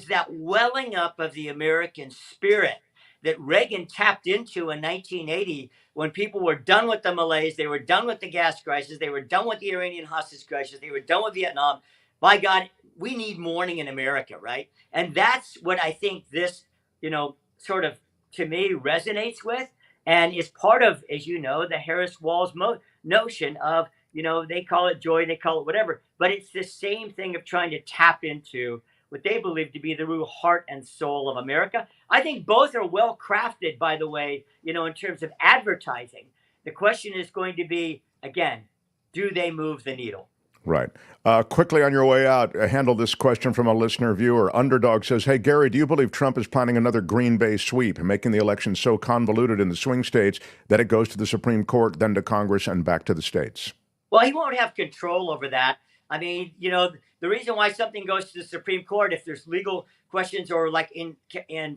that welling up of the American spirit that Reagan tapped into in 1980 when people were done with the malaise, they were done with the gas crisis, they were done with the Iranian hostage crisis, they were done with Vietnam. By God, we need morning in America, right? And that's what I think this, sort of, to me, resonates with and is part of, as you know, the Harris-Walz notion of, they call it joy, they call it whatever, but it's the same thing of trying to tap into what they believe to be the real heart and soul of America. I think both are well crafted, by the way, in terms of advertising. The question is going to be, again, do they move the needle? Right. Quickly on your way out, handle this question from a listener viewer. Underdog says, hey, Gary, do you believe Trump is planning another Green Bay sweep and making the election so convoluted in the swing states that it goes to the Supreme Court, then to Congress, and back to the states? Well, he won't have control over that. I mean, the reason why something goes to the Supreme Court, if there's legal questions, or like in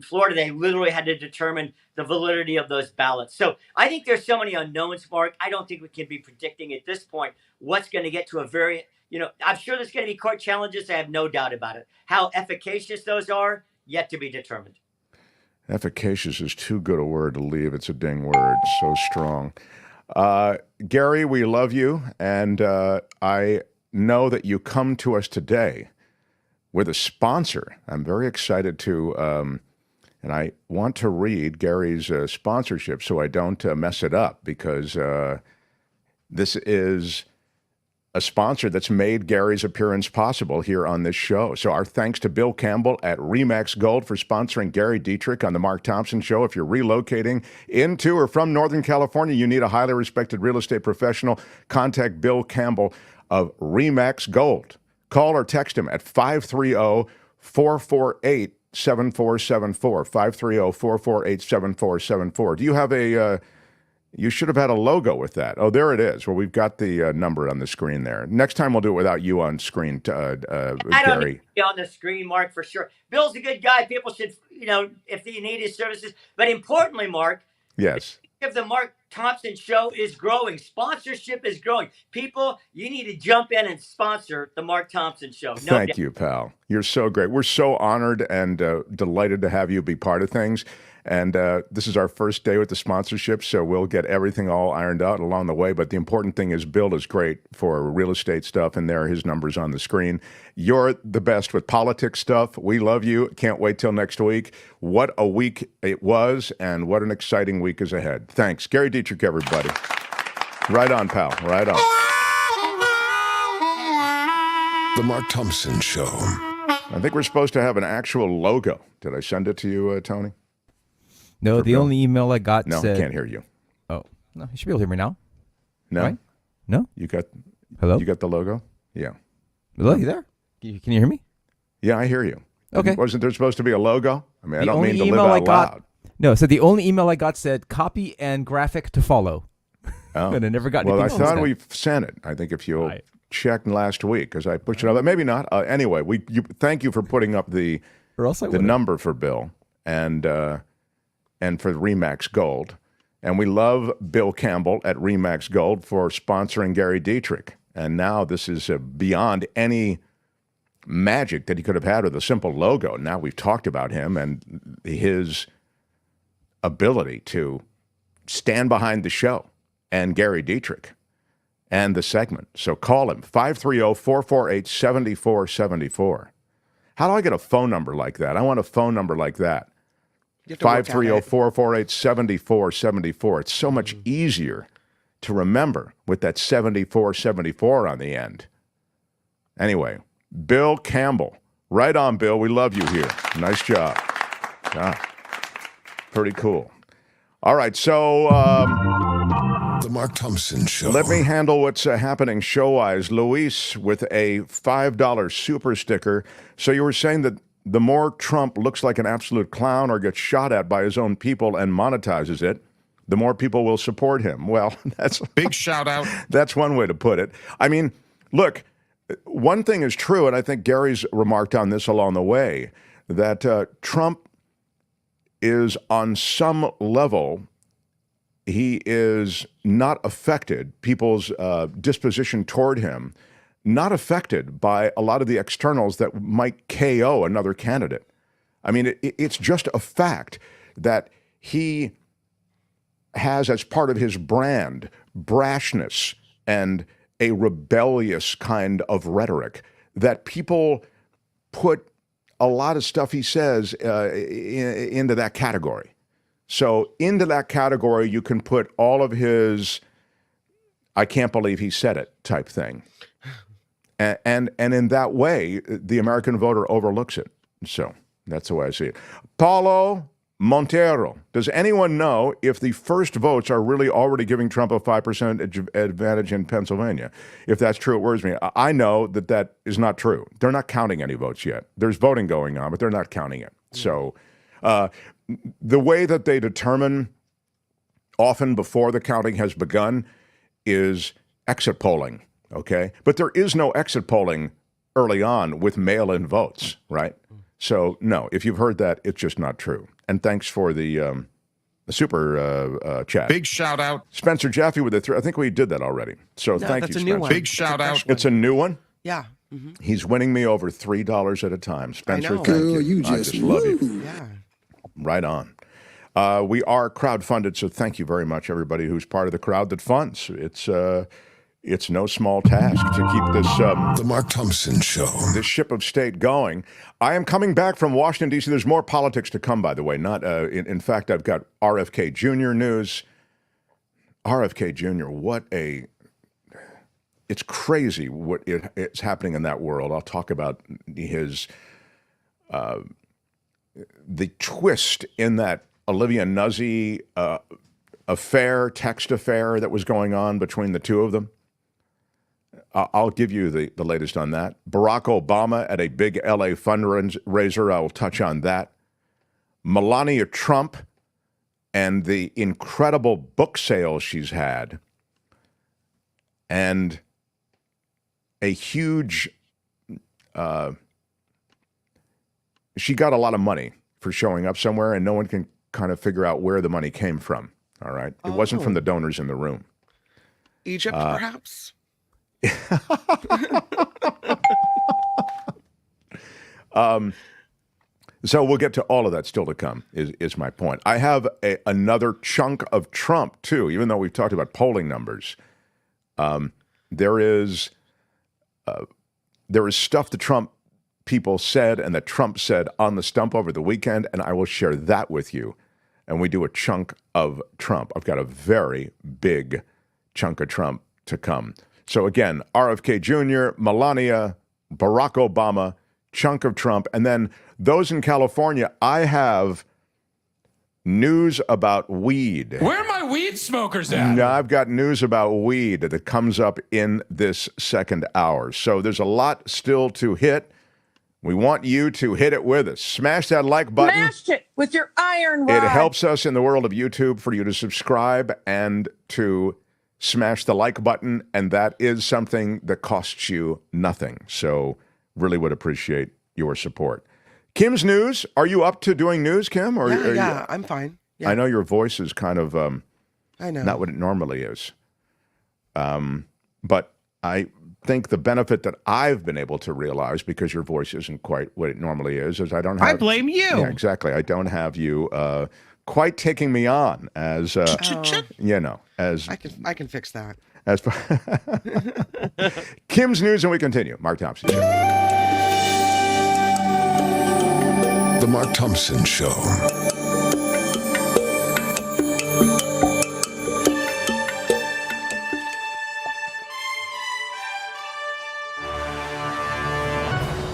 Florida, they literally had to determine the validity of those ballots. So I think there's so many unknowns, Mark. I don't think we can be predicting at this point what's going to get to a very, I'm sure there's going to be court challenges. I have no doubt about it. How efficacious those are, yet to be determined. Efficacious is too good a word to leave. It's a ding word. So strong. Gary, we love you. And I know that you come to us today with a sponsor. I'm very excited to, and I want to read Gary's sponsorship so I don't mess it up, because this is a sponsor that's made Gary's appearance possible here on this show. So our thanks to Bill Campbell at Remax Gold for sponsoring Gary Dietrich on the Mark Thompson Show. If you're relocating into or from Northern California, you need a highly respected real estate professional, contact Bill Campbell of Remax Gold. Call or text him at 530-448-7474, 530-448-7474. Do you have you should have had a logo with that. Oh, there it is. Well, we've got the number on the screen there. Next time we'll do it without you on screen, I don't Gary. need to be on the screen, Mark, for sure. Bill's a good guy. People should, if they need his services. But importantly, Mark, yes, if the Mark Thompson Show is growing, sponsorship is growing. People, you need to jump in and sponsor the Mark Thompson Show. Thank you, pal. You're so great. We're so honored and delighted to have you be part of things. And this is our first day with the sponsorship, so we'll get everything all ironed out along the way. But the important thing is Bill is great for real estate stuff, and there are his numbers on the screen. You're the best with politics stuff. We love you. Can't wait till next week. What a week it was, and what an exciting week is ahead. Thanks. Gary Dietrich, everybody. Right on, pal. Right on. The Mark Thompson Show. I think we're supposed to have an actual logo. Did I send it to you, Tony? No, the only email I got said... No, can't hear you. Oh, no, you should be able to hear me now. No? Right? No? You got... Hello? You got the logo? Yeah. Hello, you there? Can you hear me? Yeah, I hear you. Okay. Wasn't there supposed to be a logo? I mean, I don't mean to live out loud. No, so the only email I got said copy and graphic to follow. Oh. And I never got anything. Well, I thought we sent it. I think if you'll check last week, because I pushed it up. Maybe not. Anyway, thank you for putting up the number for Bill and for Remax Gold. And we love Bill Campbell at Remax Gold for sponsoring Gary Dietrich. And now this is beyond any magic that he could have had with a simple logo. Now we've talked about him and his ability to stand behind the show and Gary Dietrich and the segment. So call him, 530-448-7474. How do I get a phone number like that? I want a phone number like that. 530-448-7474. It's so much easier to remember with that 7474 on the end. Anyway, Bill Campbell. Right on, Bill. We love you here. Nice job. Pretty cool. All right, so... The Mark Thompson Show. Let me handle what's happening show-wise. Luis with a $5 super sticker. So you were saying that the more Trump looks like an absolute clown or gets shot at by his own people and monetizes it, the more people will support him. Well, that's... Big shout out. That's one way to put it. I mean, look, one thing is true, and I think Gary's remarked on this along the way, that Trump is on some level, he is not affected, people's disposition toward him, not affected by a lot of the externals that might KO another candidate. I mean, it's just a fact that he has as part of his brand brashness and a rebellious kind of rhetoric that people put a lot of stuff he says into that category. So into that category, you can put all of his, I can't believe he said it type thing. And in that way, the American voter overlooks it. So that's the way I see it. Paulo Montero, does anyone know if the first votes are really already giving Trump a 5% advantage in Pennsylvania? If that's true, it worries me. I know that that is not true. They're not counting any votes yet. There's voting going on, but they're not counting it. So the way that they determine often before the counting has begun is exit polling, okay? But there is no exit polling early on with mail-in votes, right? So, no, if you've heard that, it's just not true. And thanks for the super chat. Big shout out. Spencer Jaffe with the three. I think we did that already. So thank you, that's a Spencer. new one. Big shout out. It's a new one? Yeah. He's winning me over $3 at a time. Spencer, I know. thank you. Girl, you I just just love you. Yeah. Right on. We are crowdfunded, so thank you very much, everybody who's part of the crowd that funds. It's no small task to keep this The Mark Thompson Show. This ship of state going. I am coming back from Washington, D.C. There's more politics to come, by the way. Not in fact, I've got RFK Jr. news. RFK Jr., it's crazy what it's happening in that world. I'll talk about his the twist in that Olivia Nuzzi text affair that was going on between the two of them. I'll give you the latest on that. Barack Obama at a big LA fundraiser. I will touch on that. Melania Trump and the incredible book sales she's had. And a huge, she got a lot of money for showing up somewhere, and no one can kind of figure out where the money came from. All right. It wasn't from the donors in the room. Egypt, perhaps? So we'll get to all of that still to come, is my point. I have another chunk of Trump, too, even though we've talked about polling numbers. There is stuff the Trump people said and that Trump said on the stump over the weekend, and I will share that with you. And we do a chunk of Trump. I've got a very big chunk of Trump to come. So again, RFK Jr., Melania, Barack Obama, chunk of Trump. And then those in California, I have news about weed. Where are my weed smokers at? No, I've got news about weed that comes up in this second hour. So there's a lot still to hit. We want you to hit it with us. Smash that like button. Smash it with your iron rod. It helps us in the world of YouTube for you to subscribe and to smash the like button, and that is something that costs you nothing. So really would appreciate your support. Kim's news. Are you up to doing news, Kim? Or Yeah, I'm fine. Yeah. I know your voice is kind of I know. not what it normally is. But I think the benefit that I've been able to realize, because your voice isn't quite what it normally is I don't have... I blame you. Yeah, exactly. I don't have you quite taking me on as, as... I can fix that. As Kim's news, and we continue. Mark Thompson Show. The Mark Thompson Show.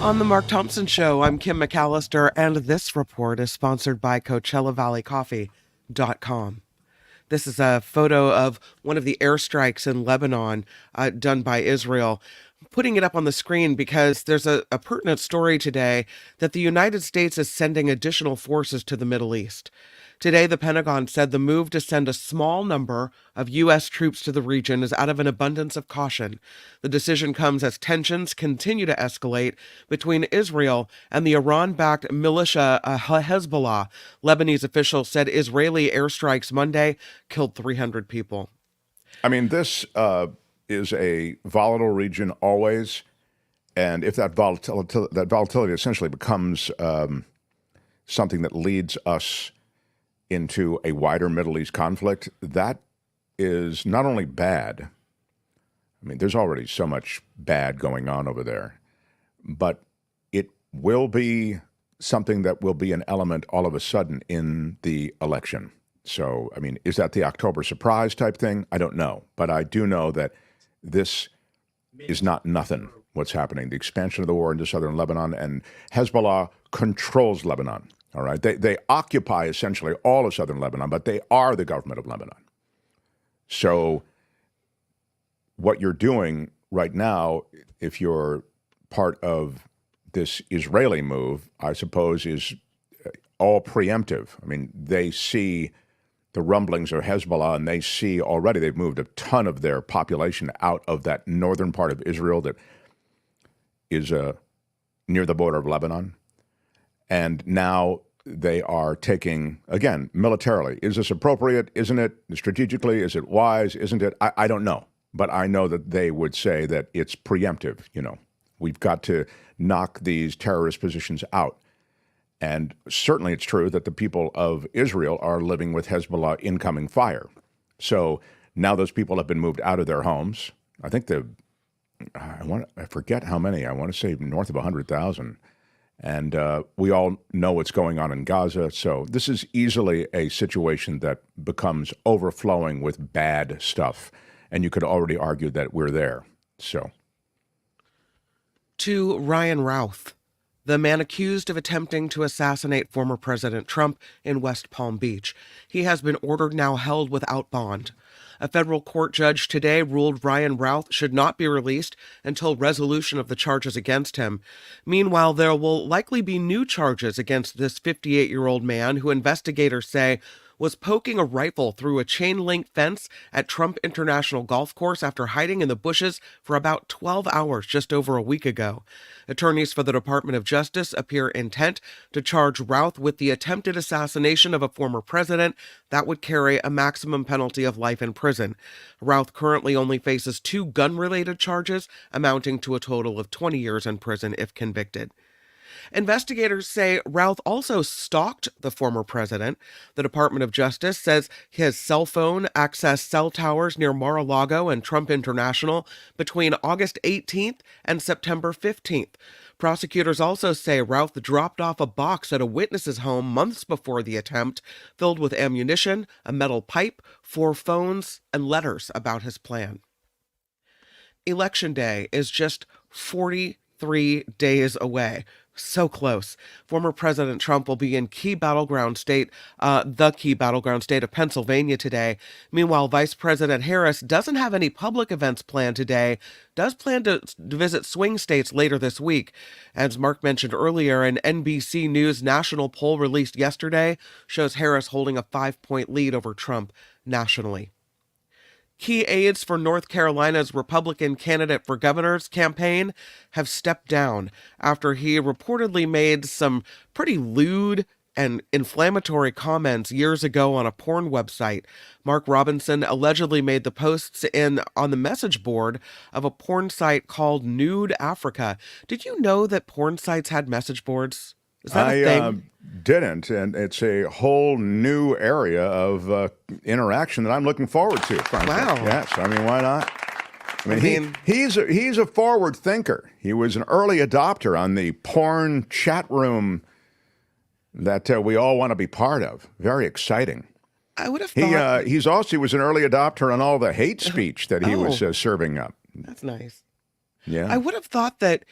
On the Mark Thompson Show, I'm Kim McAllister, and this report is sponsored by CoachellaValleyCoffee.com. This is a photo of one of the airstrikes in Lebanon done by Israel. I'm putting it up on the screen because there's a pertinent story today that the United States is sending additional forces to the Middle East. Today, the Pentagon said the move to send a small number of U.S. troops to the region is out of an abundance of caution. The decision comes as tensions continue to escalate between Israel and the Iran-backed militia Hezbollah. Lebanese officials said Israeli airstrikes Monday killed 300 people. I mean, this is a volatile region always, and if that volatility essentially becomes something that leads us into a wider Middle East conflict, that is not only bad. I mean, there's already so much bad going on over there, but it will be something that will be an element all of a sudden in the election. So, I mean, is that the October surprise type thing? I don't know, but I do know that this is not nothing, what's happening. The expansion of the war into southern Lebanon, and Hezbollah controls Lebanon. All right, they occupy essentially all of southern Lebanon, but they are the government of Lebanon. So what you're doing right now, if you're part of this Israeli move, I suppose, is all preemptive. I mean, they see the rumblings of Hezbollah, and they see already they've moved a ton of their population out of that northern part of Israel that is near the border of Lebanon. And now they are taking, again, militarily. Is this appropriate? Isn't it? Strategically, is it wise? Isn't it? I don't know. But I know that they would say that it's preemptive. You know, we've got to knock these terrorist positions out. And certainly it's true that the people of Israel are living with Hezbollah incoming fire. So now those people have been moved out of their homes. I think I forget how many. I want to say north of 100,000. And we all know what's going on in Gaza. So this is easily a situation that becomes overflowing with bad stuff. And you could already argue that we're there. So. To Ryan Routh, the man accused of attempting to assassinate former President Trump in West Palm Beach. He has been ordered now held without bond. A federal court judge today ruled Ryan Routh should not be released until resolution of the charges against him. Meanwhile, there will likely be new charges against this 58-year-old man who investigators say was poking a rifle through a chain-link fence at Trump International Golf Course after hiding in the bushes for about 12 hours just over a week ago. Attorneys for the Department of Justice appear intent to charge Routh with the attempted assassination of a former president that would carry a maximum penalty of life in prison. Routh currently only faces 2 gun-related charges, amounting to a total of 20 years in prison if convicted. Investigators say Routh also stalked the former president. The Department of Justice says his cell phone accessed cell towers near Mar-a-Lago and Trump International between August 18th and September 15th. Prosecutors also say Routh dropped off a box at a witness's home months before the attempt, filled with ammunition, a metal pipe, 4 phones, and letters about his plan. Election Day is just 43 days away. So close. Former President Trump will be in the key battleground state of Pennsylvania today. Meanwhile, Vice President Harris doesn't have any public events planned today, does plan to visit swing states later this week. As Mark mentioned earlier, an NBC News national poll released yesterday shows Harris holding a 5-point lead over Trump nationally. Key aides for North Carolina's Republican candidate for governor's campaign have stepped down after he reportedly made some pretty lewd and inflammatory comments years ago on a porn website. Mark Robinson allegedly made the posts on the message board of a porn site called Nude Africa. Did you know that porn sites had message boards? Is that a thing? Didn't, and it's a whole new area of interaction that I'm looking forward to. Frankly. Wow. Yes, I mean, why not? I mean, he's a forward thinker. He was an early adopter on the porn chat room that we all want to be part of. Very exciting. I would have thought he was an early adopter on all the hate speech that he was serving up. That's nice. Yeah, I would have thought that.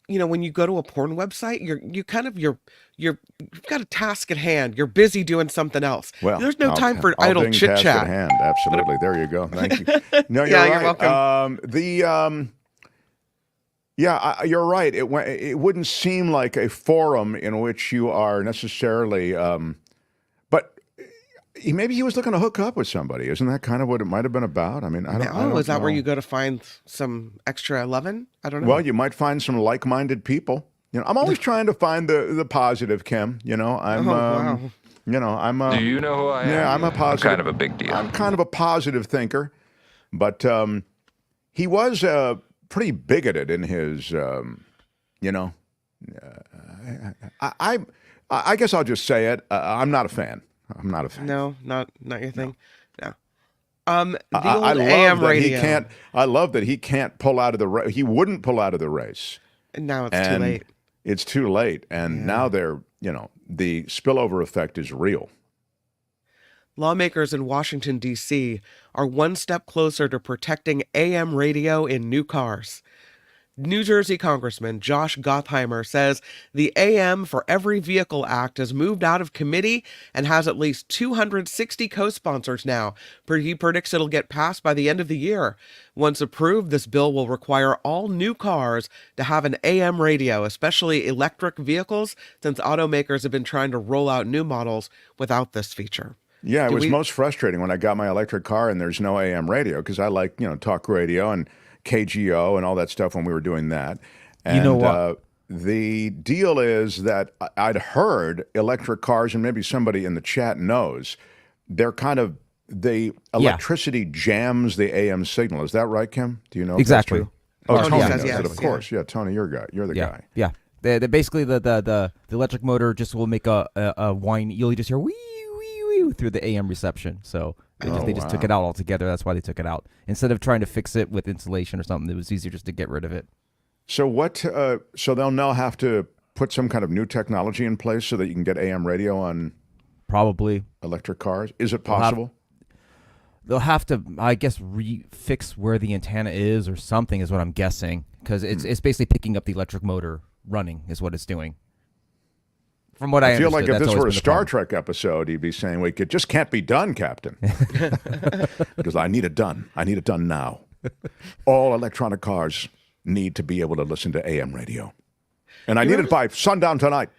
You know, when you go to a porn website, you've got a task at hand. You're busy doing something else. Well, there's no time for idle chit chat. At hand. Absolutely. There you go. Thank you. No, you're yeah, right. You're welcome. You're right. It wouldn't seem like a forum in which you are necessarily. But maybe he was looking to hook up with somebody. Isn't that kind of what it might have been about? I mean, I don't is that know. where you go to find some extra lovin'? I don't know. Well, you might find some like-minded people. I'm always trying to find the positive, Kim. I'm wow. Do you know who I am? Yeah, I'm a positive. I'm kind of a big deal. I'm kind of a positive thinker, but he was pretty bigoted in his, I guess I'll just say it. I'm not a fan. I'm not a fan. No, not your thing. No. The I old love AM that radio. he can't. I love that he can't pull out of the race. He wouldn't pull out of the race. And now it's too late. It's too late, and now they're. The spillover effect is real. Lawmakers in Washington, D.C. are one step closer to protecting AM radio in new cars. New Jersey Congressman Josh Gottheimer says the AM for Every Vehicle Act has moved out of committee and has at least 260 co-sponsors now. He predicts it'll get passed by the end of the year. Once approved, this bill will require all new cars to have an AM radio, especially electric vehicles, since automakers have been trying to roll out new models without this feature. Yeah, it was most frustrating when I got my electric car and there's no AM radio because I like, talk radio and KGO and all that stuff when we were doing that. And, you know what? The deal is that I'd heard electric cars, and maybe somebody in the chat knows, they're kind of, the electricity jams the AM signal. Is that right, Kim? Do you know? Exactly. Oh, Tony says knows yes. it, of course. Yeah, Tony, you're the guy. Yeah. They basically the electric motor just will make a whine. You'll just hear wee wee wee through the AM reception. So they just took it out altogether. That's why they took it out. Instead of trying to fix it with insulation or something, it was easier just to get rid of it. So what? So they'll now have to put some kind of new technology in place so that you can get AM radio on probably electric cars. Is it possible? They'll have to, I guess, fix where the antenna is or something is what I'm guessing, because it's basically picking up the electric motor running is what it's doing. From what I feel like if that's this were a always been the Star problem. Trek episode, he'd be saying, "Wait, it just can't be done, Captain." Because I need it done. I need it done now. All electronic cars need to be able to listen to AM radio. And I need it by sundown tonight.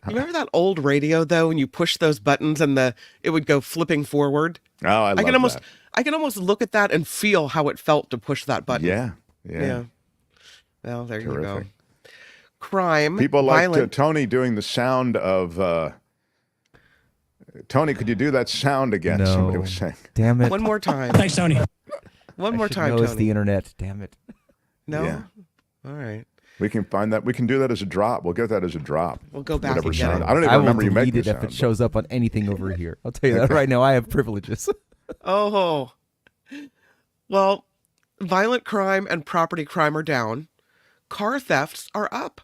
You remember that old radio, though, when you push those buttons and it would go flipping forward? Oh, I love that. I can almost look at that and feel how it felt to push that button. Yeah. Well, there you Terrific. go. Crime, People like violent. Tony doing the sound of... Tony, could you do that sound again? No. Somebody was saying. Damn it. One more time. Thanks, Tony. One more time, No, Tony. it's the internet. Damn it. No? Yeah. All right. We can find that. We can do that as a drop. We'll get that as a drop. We'll go back Whatever and get sound. it. I don't even I will remember you delete making it the if sound. it shows up on anything over here. I'll tell you that right now. I have privileges. Oh. Well, violent crime and property crime are down. Car thefts are up.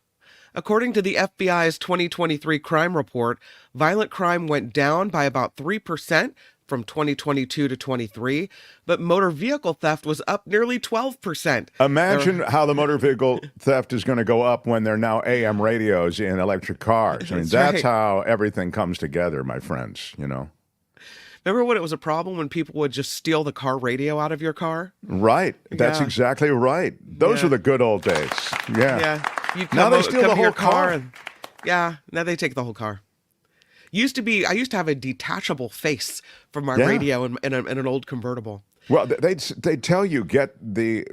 According to the FBI's 2023 crime report, violent crime went down by about 3% from 2022 to 23, but motor vehicle theft was up nearly 12%. Imagine how the motor vehicle theft is going to go up when there are now AM radios in electric cars. I mean, that's right. how everything comes together, my friends, Remember when it was a problem when people would just steal the car radio out of your car? Right. That's Yeah. exactly right. Those Yeah. were the good old days. Yeah. Yeah. You Now they steal the to your whole car. and, now they take the whole car. I used to have a detachable face for my Yeah. radio in an old convertible. Well, they tell you get the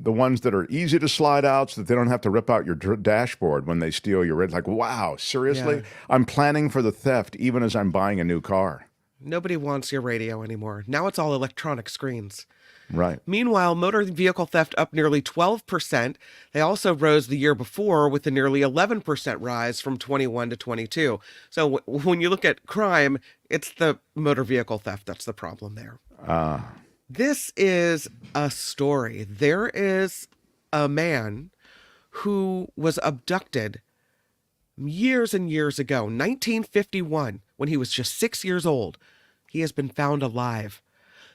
ones that are easy to slide out so that they don't have to rip out your dashboard when they steal your radio. Like, wow, seriously? Yeah. I'm planning for the theft even as I'm buying a new car. Nobody wants your radio anymore. Now it's all electronic screens. Right. Meanwhile, motor vehicle theft up nearly 12%. They also rose the year before with a nearly 11% rise from 21 to 22. So when you look at crime, it's the motor vehicle theft that's the problem there. This is a story. There is a man who was abducted years and years ago, 1951, when he was just 6 years old. He has been found alive.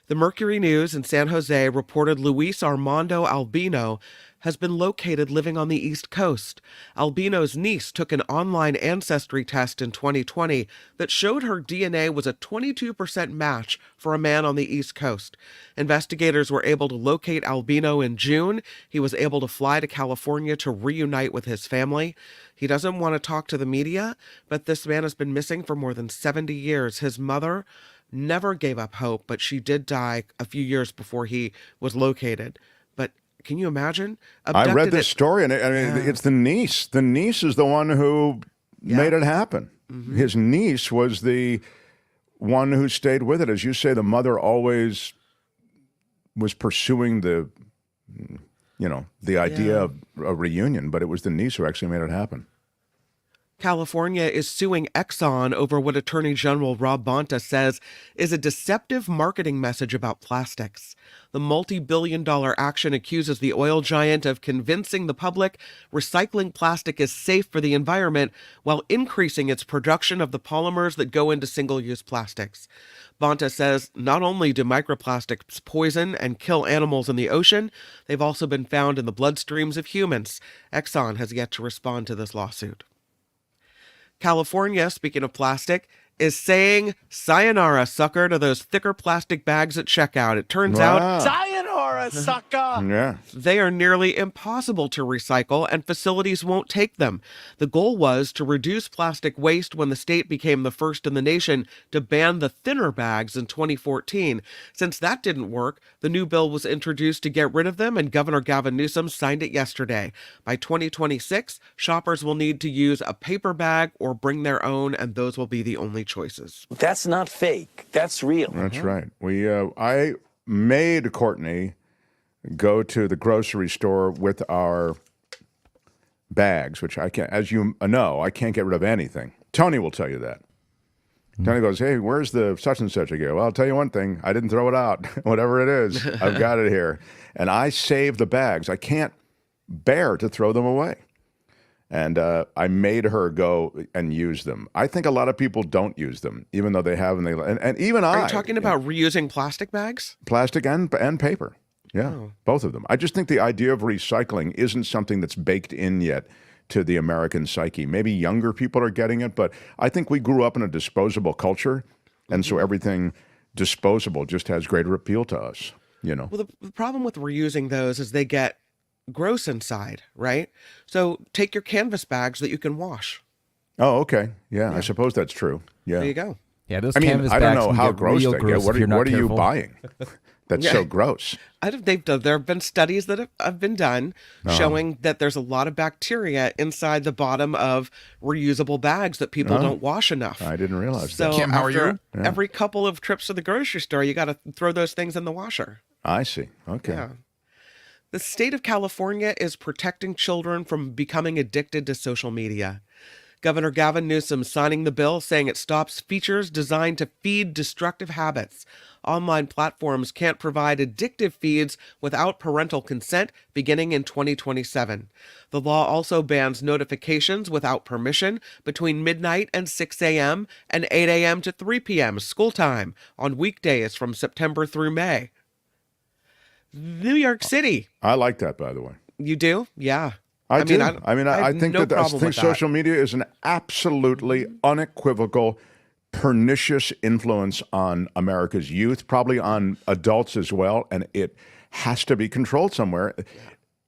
The Mercury News in San Jose reported Luis Armando Albino has been located living on the East Coast. Albino's niece took an online ancestry test in 2020 that showed her DNA was a 22% match for a man on the East Coast. Investigators were able to locate Albino in June. He was able to fly to California to reunite with his family. He doesn't want to talk to the media, but this man has been missing for more than 70 years. His mother never gave up hope, but she did die a few years before he was located. But can you imagine? I read this story, and it's the niece. The niece is the one who made it happen. Mm-hmm. His niece was the one who stayed with it. As you say, the mother always was pursuing the idea of a reunion, but it was the niece who actually made it happen. California is suing Exxon over what Attorney General Rob Bonta says is a deceptive marketing message about plastics. The multi-billion-dollar action accuses the oil giant of convincing the public recycling plastic is safe for the environment while increasing its production of the polymers that go into single-use plastics. Bonta says not only do microplastics poison and kill animals in the ocean, they've also been found in the bloodstreams of humans. Exxon has yet to respond to this lawsuit. California, speaking of plastic, is saying sayonara, sucker, to those thicker plastic bags at checkout. It turns out Sayonara, sucker! They are nearly impossible to recycle, and facilities won't take them. The goal was to reduce plastic waste when the state became the first in the nation to ban the thinner bags in 2014. Since that didn't work, the new bill was introduced to get rid of them, and Governor Gavin Newsom signed it yesterday. By 2026, shoppers will need to use a paper bag or bring their own, and those will be the only choices. That's not fake. That's real. That's right. I made Courtney go to the grocery store with our bags, which I can't, as you know, I can't get rid of anything. Tony will tell you that. Tony goes, hey, where's the such and such? I go, well, I'll tell you one thing. I didn't throw it out. Whatever it is, I've got it here. And I saved the bags. I can't bear to throw them away. And I made her go and use them. I think a lot of people don't use them, even though they have, and even Are you talking about reusing plastic bags? Plastic and paper. Yeah, both of them. I just think the idea of recycling isn't something that's baked in yet to the American psyche. Maybe younger people are getting it, but I think we grew up in a disposable culture, and so everything disposable just has greater appeal to us, Well, the problem with reusing those is they get gross inside, right? So take your canvas bags that you can wash. Oh, okay. Yeah, I suppose that's true. Yeah. There you go. Yeah, those canvas bags. I don't know how gross they get. What are you buying? That's so gross. There have been studies that have been done showing that there's a lot of bacteria inside the bottom of reusable bags that people don't wash enough. I didn't realize that. So Kim, how are you? Every couple of trips to the grocery store, you got to throw those things in the washer. I see. Okay. Yeah. The state of California is protecting children from becoming addicted to social media. Governor Gavin Newsom signing the bill saying it stops features designed to feed destructive habits. Online platforms can't provide addictive feeds without parental consent beginning in 2027. The law also bans notifications without permission between midnight and 6 a.m. and 8 a.m. to 3 p.m. school time on weekdays from September through May. New York City. I like that, by the way. You do? Yeah. I do. I think that social media is an absolutely unequivocal, pernicious influence on America's youth, probably on adults as well, and it has to be controlled somewhere,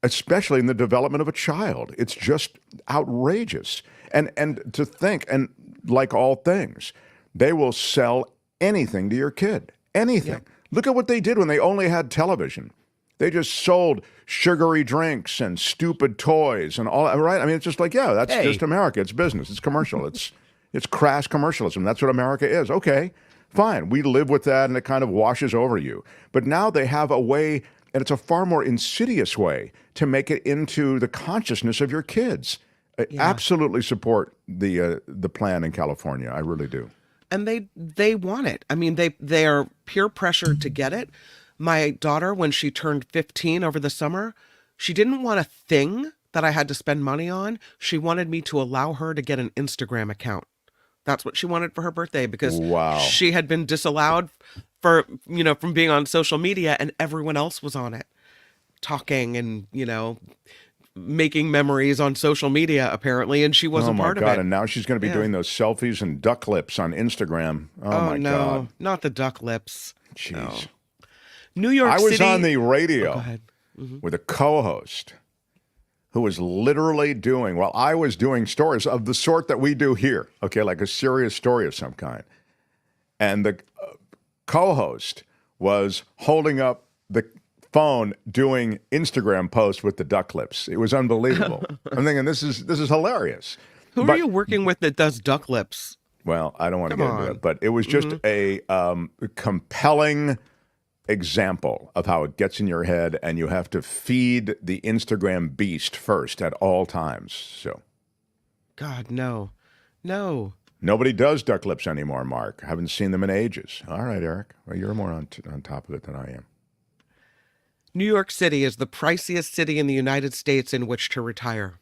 especially in the development of a child. It's just outrageous. And to think, and like all things, they will sell anything to your kid. Anything. Yeah. Look at what they did when they only had television. They just sold sugary drinks and stupid toys and all, right? I mean, it's just like, that's just America. It's business. It's commercial. It's crass commercialism. That's what America is. Okay, fine. We live with that, and it kind of washes over you. But now they have a way, and it's a far more insidious way to make it into the consciousness of your kids. I absolutely support the plan in California. I really do. And they want it. I mean, they are peer pressured to get it. My daughter, when she turned 15 over the summer, she didn't want a thing that I had to spend money on. She wanted me to allow her to get an Instagram account. That's what she wanted for her birthday because she had been disallowed from being on social media and everyone else was on it. talking and, making memories on social media, apparently, and she wasn't part of it. Oh, my God, and now she's going to be doing those selfies and duck lips on Instagram. Oh, my no, God. Not the duck lips. Jeez. No. New York I was City. on the radio go ahead. with a co-host who was literally doing, while I was doing stories of the sort that we do here, okay, like a serious story of some kind. And the co-host was holding up the phone doing Instagram posts with the duck lips. It was unbelievable. I'm thinking, this is hilarious. Who are you working with that does duck lips? Well, I don't want to get into it, but it was just a compelling example of how it gets in your head, and you have to feed the Instagram beast first at all times. So, God, no. Nobody does duck lips anymore, Mark. I haven't seen them in ages. All right, Eric. Well, you're more on top of it than I am. New York City is the priciest city in the United States in which to retire.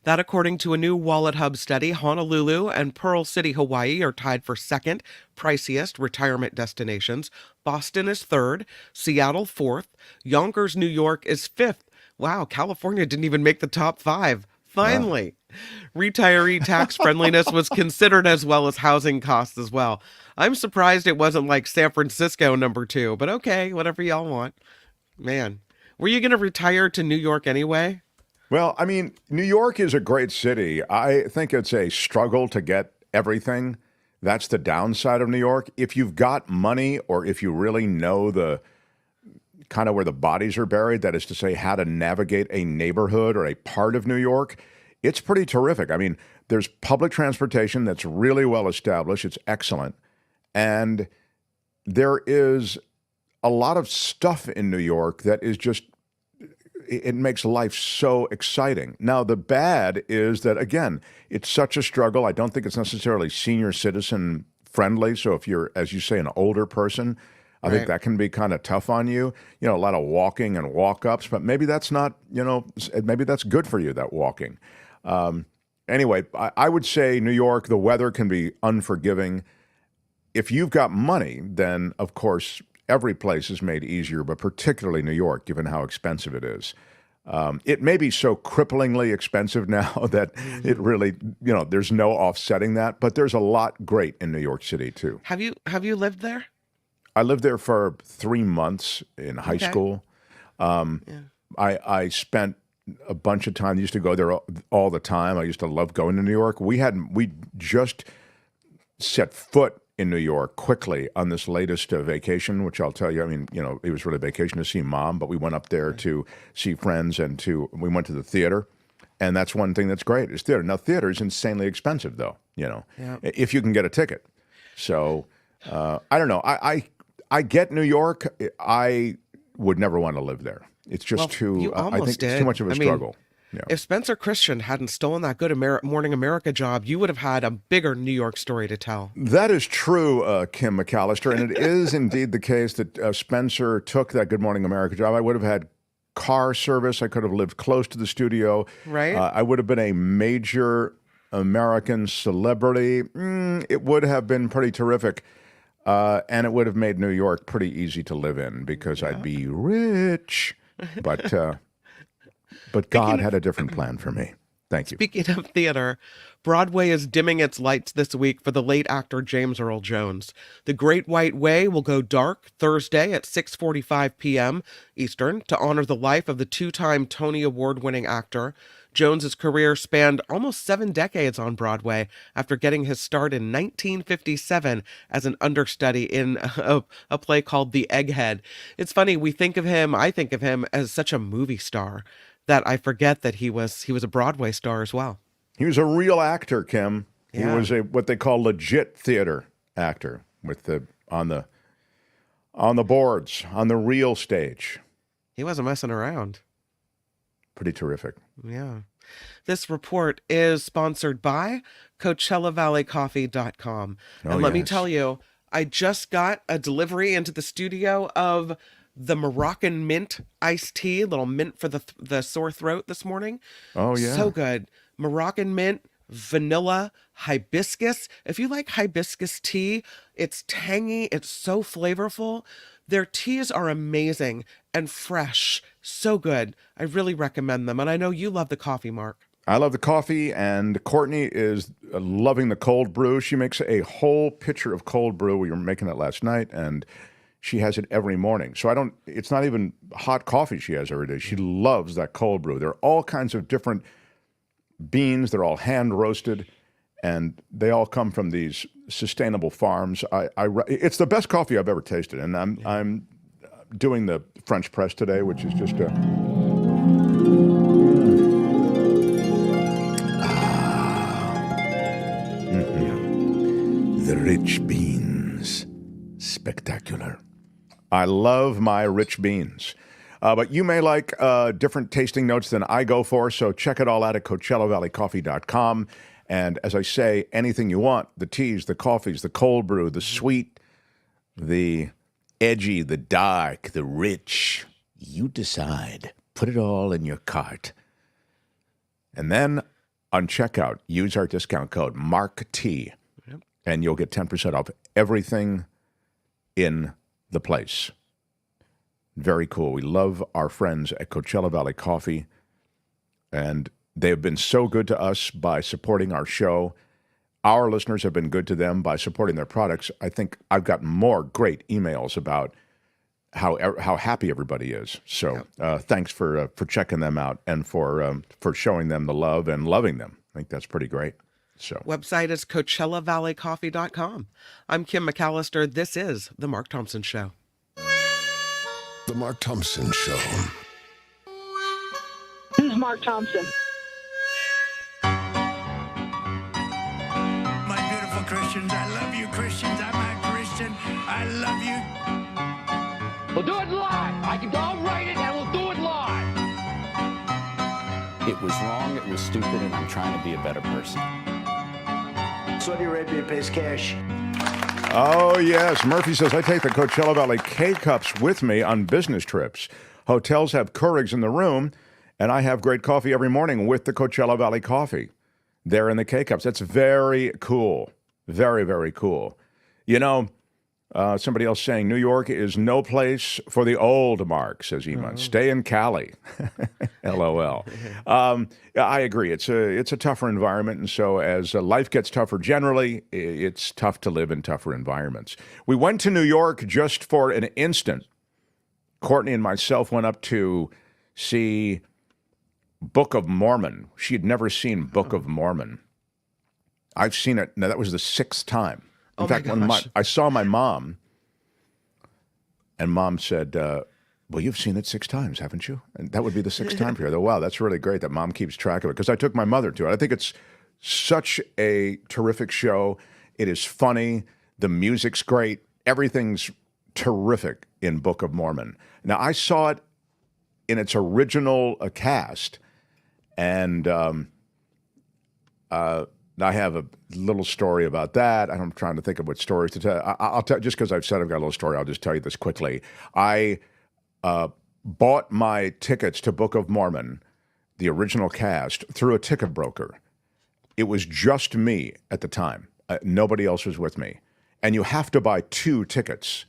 That, according to a new Wallet Hub study, Honolulu and Pearl City, Hawaii are tied for second priciest retirement destinations. Boston is third, Seattle fourth, Yonkers, New York is fifth. Wow, California didn't even make the top 5. Finally. Retiree tax friendliness was considered, as well as housing costs as well. I'm surprised it wasn't like San Francisco number 2, but okay, whatever y'all want. Man, were you going to retire to New York anyway? Well, I mean, New York is a great city. I think it's a struggle to get everything. That's the downside of New York. If you've got money, or if you really know the kind of where the bodies are buried, that is to say, how to navigate a neighborhood or a part of New York, it's pretty terrific. I mean, there's public transportation that's really well established. It's excellent. And there is a lot of stuff in New York that is just, it makes life so exciting. Now, the bad is that, again, it's such a struggle. I don't think it's necessarily senior citizen friendly. So if you're, as you say, an older person, I think that can be kind of tough on you. You know, a lot of walking and walk-ups, but maybe that's not, maybe that's good for you, that walking. Anyway, I would say New York, the weather can be unforgiving. If you've got money, then, of course, every place is made easier, but particularly New York, given how expensive it is. It may be so cripplingly expensive now that it really, there's no offsetting that, but there's a lot great in New York City, too. Have you lived there? I lived there for 3 months in high school. I spent a bunch of time. I used to go there all the time. I used to love going to New York. We just set foot in New York quickly on this latest vacation, which I'll tell you, I mean, it was really a vacation to see Mom, but we went up there to see friends, and we went to the theater. And that's one thing that's great, is theater. Now, theater is insanely expensive, though, if you can get a ticket. So, I don't know. I get New York. I would never want to live there. It's just I think it's too much of a struggle. If Spencer Christian hadn't stolen that Good Morning America job, you would have had a bigger New York story to tell. That is true, Kim McAllister, and it is indeed the case that Spencer took that Good Morning America job. I would have had car service. I could have lived close to the studio. Right. I would have been a major American celebrity. It would have been pretty terrific. And it would have made New York pretty easy to live in, because I'd be rich. But God had a different plan for me. Thank you. Speaking of theater, Broadway is dimming its lights this week for the late actor James Earl Jones. The Great White Way will go dark Thursday at 6:45 p.m. Eastern to honor the life of the 2-time Tony Award-winning actor. Jones's career spanned almost 7 decades on Broadway after getting his start in 1957 as an understudy in a play called The Egghead. It's funny, I think of him as such a movie star that I forget that he was a Broadway star as well. He was a real actor, Kim. Yeah. He was what they call legit theater actor, with on the boards, on the real stage. He wasn't messing around. Pretty terrific. Yeah. This report is sponsored by CoachellaValleyCoffee.com. And let me tell you, I just got a delivery into the studio of the Moroccan mint iced tea, a little mint for the sore throat this morning. Oh, yeah. So good. Moroccan mint, vanilla, hibiscus. If you like hibiscus tea, it's tangy. It's so flavorful. Their teas are amazing and fresh. So good. I really recommend them. And I know you love the coffee, Mark. I love the coffee, and Courtney is loving the cold brew. She makes a whole pitcher of cold brew. We were making it last night, and she has it every morning. So it's not even hot coffee she has every day. She loves that cold brew. There are all kinds of different beans. They're all hand roasted, and they all come from these sustainable farms. It's the best coffee I've ever tasted, and I'm doing the French press today, which is just the rich beans. Spectacular. I love my rich beans. But you may like different tasting notes than I go for, so check it all out at CoachellaValleyCoffee.com. And as I say, anything you want, the teas, the coffees, the cold brew, the sweet, the edgy, the dark, the rich, you decide. Put it all in your cart. And then on checkout, use our discount code MARKT, and you'll get 10% off everything in the place. Very cool. We love our friends at Coachella Valley Coffee, and they have been so good to us by supporting our show. Our listeners have been good to them by supporting their products. I think I've gotten more great emails about how happy everybody is. So thanks for checking them out and for showing them the love and loving them. I think that's pretty great. So website is CoachellaValleyCoffee.com. I'm Kim McAllister. This is The Mark Thompson Show. The Mark Thompson Show. This is Mark Thompson. My beautiful Christians, I love you, Christians. I'm a Christian. I love you. We'll do it live. I'll write it and we'll do it live. It was wrong, it was stupid, and I'm trying to be a better person. Saudi Arabia pays cash. Oh, yes. Murphy says, I take the Coachella Valley K-Cups with me on business trips. Hotels have Keurigs in the room, and I have great coffee every morning with the Coachella Valley coffee. They're in the K-Cups. That's very cool. Very, very cool. You know, somebody else saying, New York is no place for the old Mark, says Eamon. Stay in Cali. LOL. I agree. It's a tougher environment, and so as life gets tougher generally, it's tough to live in tougher environments. We went to New York just for an instant. Courtney and myself went up to see Book of Mormon. She had never seen Book of Mormon. I've seen it. Now, that was the 6th time. In fact, when I saw my mom, and Mom said, well, you've seen it 6 times, haven't you? And that would be the 6th time for you. Wow, that's really great that Mom keeps track of it, because I took my mother to it. I think it's such a terrific show. It is funny. The music's great. Everything's terrific in Book of Mormon. Now, I saw it in its original cast, and I have a little story about that. I'm trying to think of what stories to tell. I'll tell, just because I've said I've got a little story, I'll just tell you this quickly. I bought my tickets to Book of Mormon, the original cast, through a ticket broker. It was just me at the time. Nobody else was with me. And you have to buy 2 tickets.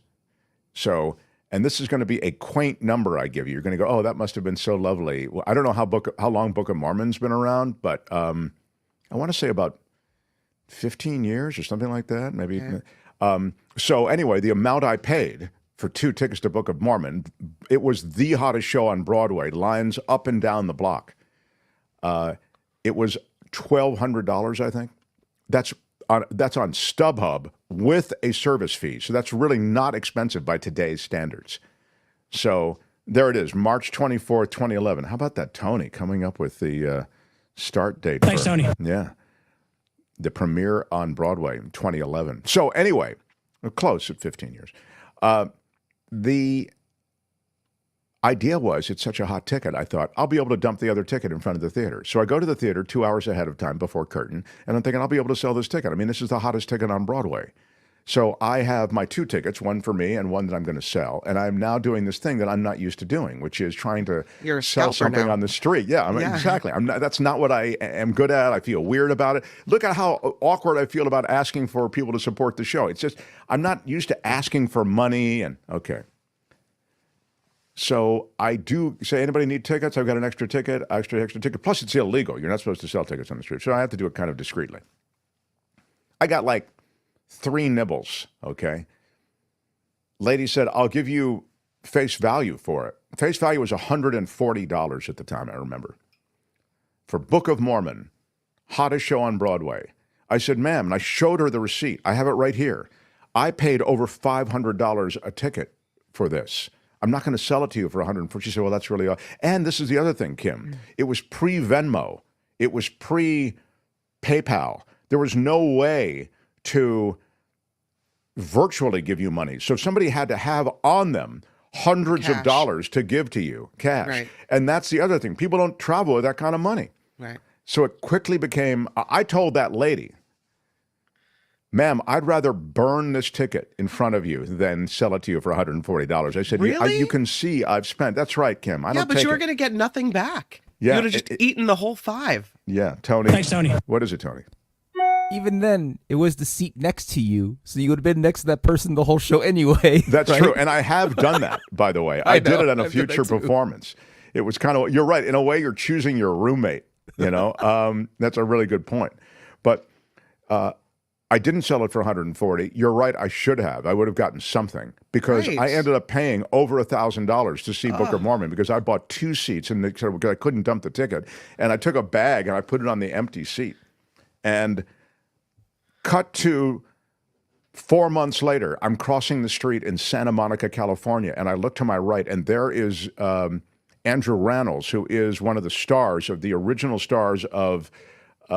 So, and this is going to be a quaint number I give you. You're going to go, oh, that must have been so lovely. Well, I don't know how long Book of Mormon's been around, but I want to say about 15 years or something like that, maybe. Okay. So anyway, the amount I paid for 2 tickets to Book of Mormon, it was the hottest show on Broadway, lines up and down the block. It was $1,200, I think. That's on StubHub with a service fee. So that's really not expensive by today's standards. So there it is, March 24th, 2011. How about that, Tony, coming up with the start date? Thanks, Tony. Yeah. The premiere on Broadway in 2011. So anyway, close at 15 years. The idea was, it's such a hot ticket, I thought, I'll be able to dump the other ticket in front of the theater. So I go to the theater 2 hours ahead of time before curtain, and I'm thinking I'll be able to sell this ticket. I mean, this is the hottest ticket on Broadway. So I have my 2 tickets, one for me and one that I'm going to sell. And I'm now doing this thing that I'm not used to doing, which is trying to sell something on the street. Yeah, exactly. That's not what I am good at. I feel weird about it. Look at how awkward I feel about asking for people to support the show. It's just, I'm not used to asking for money. And okay. So I do say, anybody need tickets? I've got an extra ticket. Plus, it's illegal. You're not supposed to sell tickets on the street. So I have to do it kind of discreetly. I got like 3 nibbles, okay? Lady said, I'll give you face value for it. Face value was $140 at the time, I remember. For Book of Mormon, hottest show on Broadway. I said, ma'am, and I showed her the receipt. I have it right here. I paid over $500 a ticket for this. I'm not going to sell it to you for $140. She said, well, that's really... And this is the other thing, Kim. It was pre-Venmo. It was pre-PayPal. There was no way to virtually give you money. So somebody had to have on them hundreds of dollars to give to you, cash. Right. And that's the other thing. People don't travel with that kind of money. Right. So it quickly became, I told that lady, ma'am, I'd rather burn this ticket in front of you than sell it to you for $140. I said, Really? you can see I've spent. That's right, Kim. I don't but take you were it. going to get nothing back. Yeah, You would have just eaten the whole 5. Yeah, Tony. Thanks, Tony. What is it, Tony? Even then, it was the seat next to you, so you would have been next to that person the whole show anyway. That's right? true. And I have done that, by the way. I did it on a I've done that future too. performance. It was kind of, you're right. In a way, you're choosing your roommate, you know? That's a really good point. But I didn't sell it for $140. You're right. I should have. I would have gotten something because Right. I ended up paying over $1,000 to see Book of Mormon because I bought 2 seats and they said I couldn't dump the ticket. And I took a bag and I put it on the empty seat. And cut to 4 months later, I'm crossing the street in Santa Monica, California, and I look to my right, and there is Andrew Rannells, who is one of the stars of the original stars of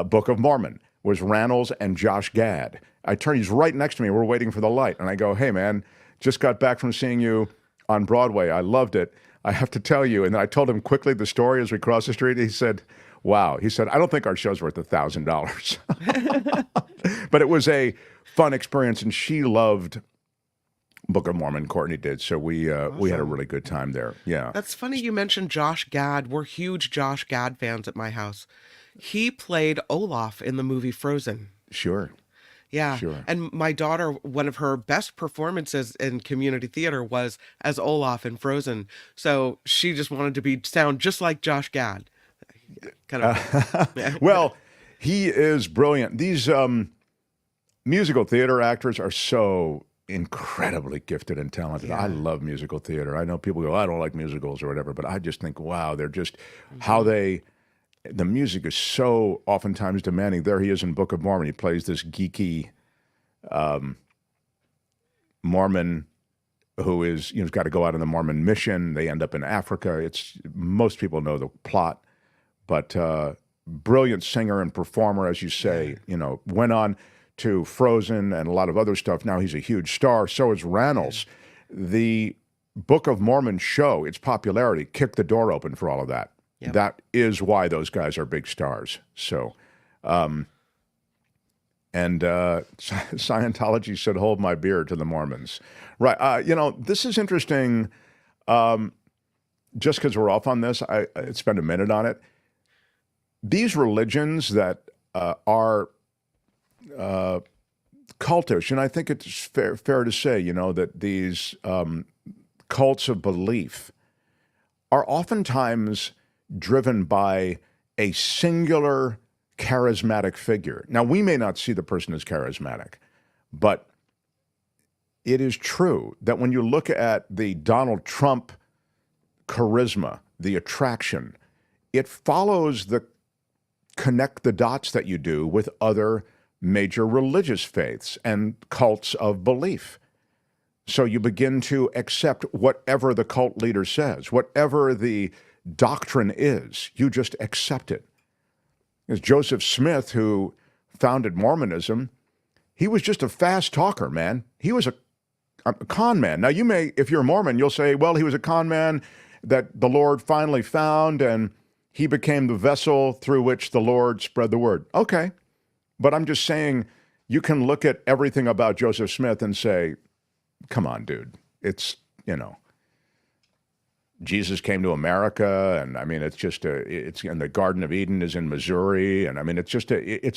Book of Mormon, was Rannells and Josh Gad. I turn, he's right next to me. We're waiting for the light, and I go, hey, man, just got back from seeing you on Broadway. I loved it. I have to tell you. And then I told him quickly the story as we crossed the street. He said, wow. He said, I don't think our show's worth $1,000. But it was a fun experience, and she loved Book of Mormon. Courtney did, so we had a really good time there. Yeah, That's funny you mentioned Josh Gad. We're huge Josh Gad fans at my house. He played Olaf in the movie Frozen. sure. Yeah. Sure. And my daughter, one of her best performances in community theater was as Olaf in Frozen. So she just wanted to sound just like Josh Gad. Kind of. Well, he is brilliant. These musical theater actors are so incredibly gifted and talented. I love musical theater. I know people go, I don't like musicals or whatever, but I just think, wow, they're just how the music is so oftentimes demanding. There he is in Book of Mormon. He plays this geeky Mormon who is, has got to go out on the Mormon mission. They end up in Africa. Most people know the plot, but brilliant singer and performer, as you say, went on to Frozen and a lot of other stuff. Now he's a huge star. So is Rannells. The Book of Mormon show, its popularity, kicked the door open for all of that. Yep. That is why those guys are big stars. So, and Scientology should hold my beer to the Mormons. Right. This is interesting. Just because we're off on this, I spend a minute on it. These religions that are cultish, and I think it's fair to say, that these cults of belief are oftentimes driven by a singular charismatic figure. Now, we may not see the person as charismatic, but it is true that when you look at the Donald Trump charisma, the attraction, it follows the connect the dots that you do with other major religious faiths and cults of belief. So you begin to accept whatever the cult leader says, whatever the doctrine is, you just accept it. As Joseph Smith, who founded Mormonism, he was just a fast talker, man. He was a con man. Now, you may, if you're Mormon, you'll say, well, he was a con man that the Lord finally found, and he became the vessel through which the Lord spread the word. Okay. But I'm just saying, you can look at everything about Joseph Smith and say, come on, dude. It's, Jesus came to America, and I mean, it's just it's in the Garden of Eden is in Missouri, and I mean, it's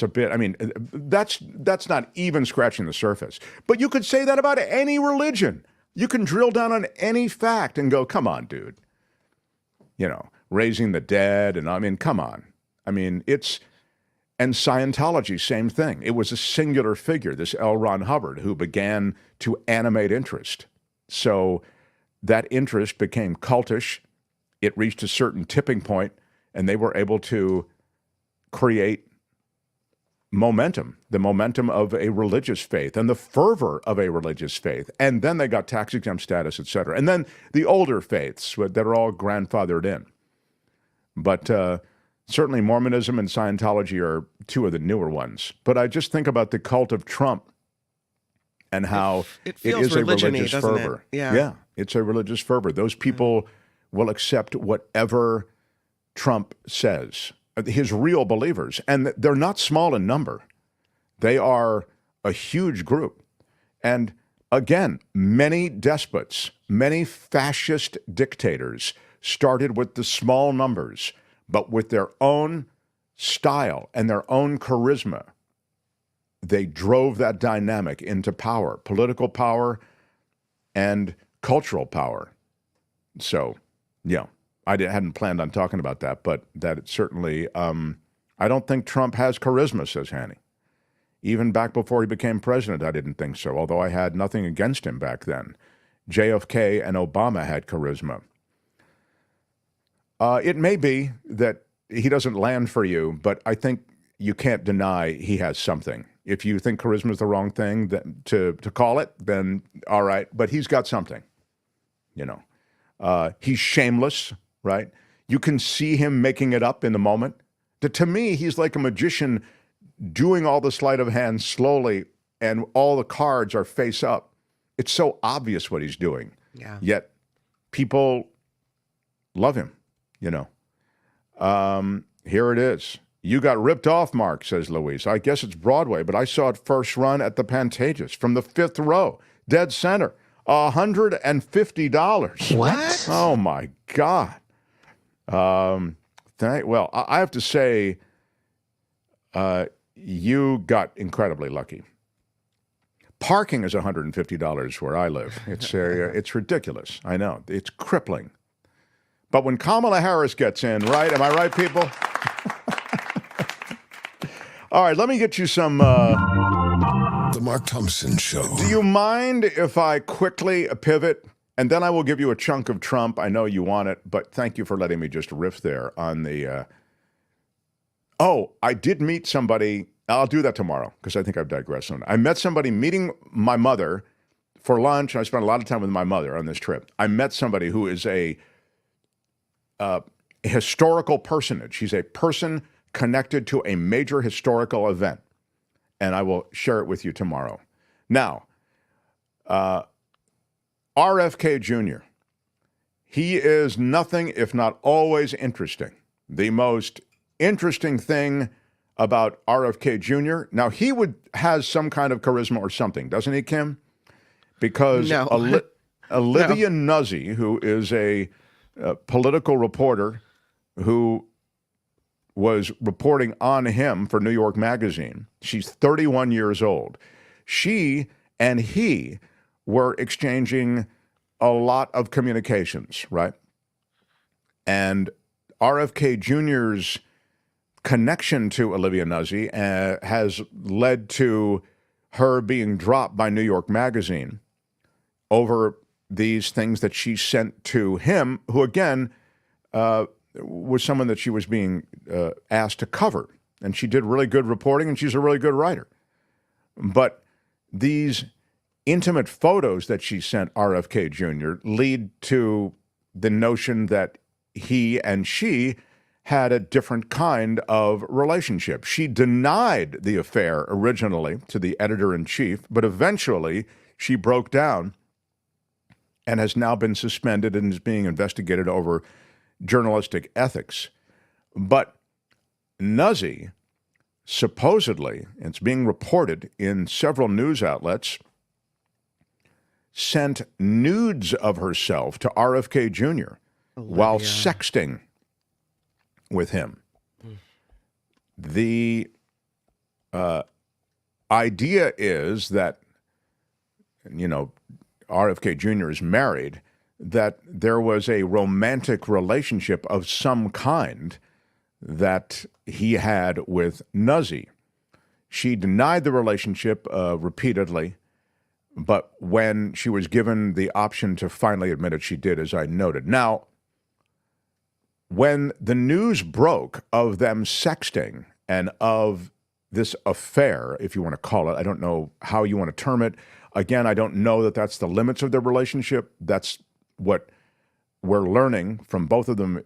a bit. I mean, that's not even scratching the surface. But you could say that about any religion. You can drill down on any fact and go, come on, dude. Raising the dead. And I mean, come on. I mean, and Scientology, same thing. It was a singular figure, this L. Ron Hubbard, who began to animate interest. So that interest became cultish. It reached a certain tipping point, and they were able to create momentum, the momentum of a religious faith and the fervor of a religious faith. And then they got tax-exempt status, et cetera. And then the older faiths that are all grandfathered in. But certainly Mormonism and Scientology are two of the newer ones. But I just think about the cult of Trump and how it is feels a religion-y, religious doesn't it? fervor. Yeah. It's a religious fervor. Those people will accept whatever Trump says. His real believers. And they're not small in number. They are a huge group. And again, many despots, many fascist dictators started with the small numbers, but with their own style and their own charisma. They drove that dynamic into power, political power and cultural power. So, yeah. I hadn't planned on talking about that, but that it certainly, I don't think Trump has charisma, says Hanny. Even back before he became president, I didn't think so, although I had nothing against him back then. JFK and Obama had charisma. It may be that he doesn't land for you, but I think you can't deny he has something. If you think charisma is the wrong thing to call it, then all right, but he's got something, He's shameless. Right? You can see him making it up in the moment. To me, he's like a magician doing all the sleight of hand slowly, and all the cards are face up. It's so obvious what he's doing. Yeah. Yet people love him, Here it is. You got ripped off, Mark, says Louise. I guess it's Broadway, but I saw it first run at the Pantages from the 5th row, dead center. $150. What? Oh, my God. Well, I have to say, you got incredibly lucky. Parking is $150 where I live. It's ridiculous. I know. It's crippling. But when Kamala Harris gets in, right? Am I right, people? All right, let me get you some... The Mark Thompson Show. Do you mind if I quickly pivot? And then I will give you a chunk of Trump. I know you want it, but thank you for letting me just riff there on the... I did meet somebody. I'll do that tomorrow because I think I've digressed on it. I met somebody meeting my mother for lunch. I spent a lot of time with my mother on this trip. I met somebody who is a historical personage. He's a person connected to a major historical event. And I will share it with you tomorrow. Now, RFK Jr., he is nothing if not always interesting. The most interesting thing about RFK Jr., now he has some kind of charisma or something, doesn't he, Kim? Because No. Olivia Nuzzi, who is a political reporter who was reporting on him for New York Magazine. She's 31 years old. She and he were exchanging a lot of communications, right? And RFK Jr.'s connection to Olivia Nuzzi has led to her being dropped by New York Magazine over these things that she sent to him, who again was someone that she was being asked to cover. And she did really good reporting, and she's a really good writer. But these intimate photos that she sent RFK Jr. lead to the notion that he and she had a different kind of relationship. She denied the affair originally to the editor-in-chief, but eventually she broke down and has now been suspended and is being investigated over journalistic ethics. But Nuzzi, supposedly, it's being reported in several news outlets, sent nudes of herself to RFK Jr. while sexting with him. The idea is that, RFK Jr. is married, that there was a romantic relationship of some kind that he had with Nuzzy. She denied the relationship repeatedly, but when she was given the option to finally admit it, she did, as I noted. Now, when the news broke of them sexting and of this affair, if you want to call it, I don't know how you want to term it. Again, I don't know that that's the limits of their relationship. That's what we're learning from both of them,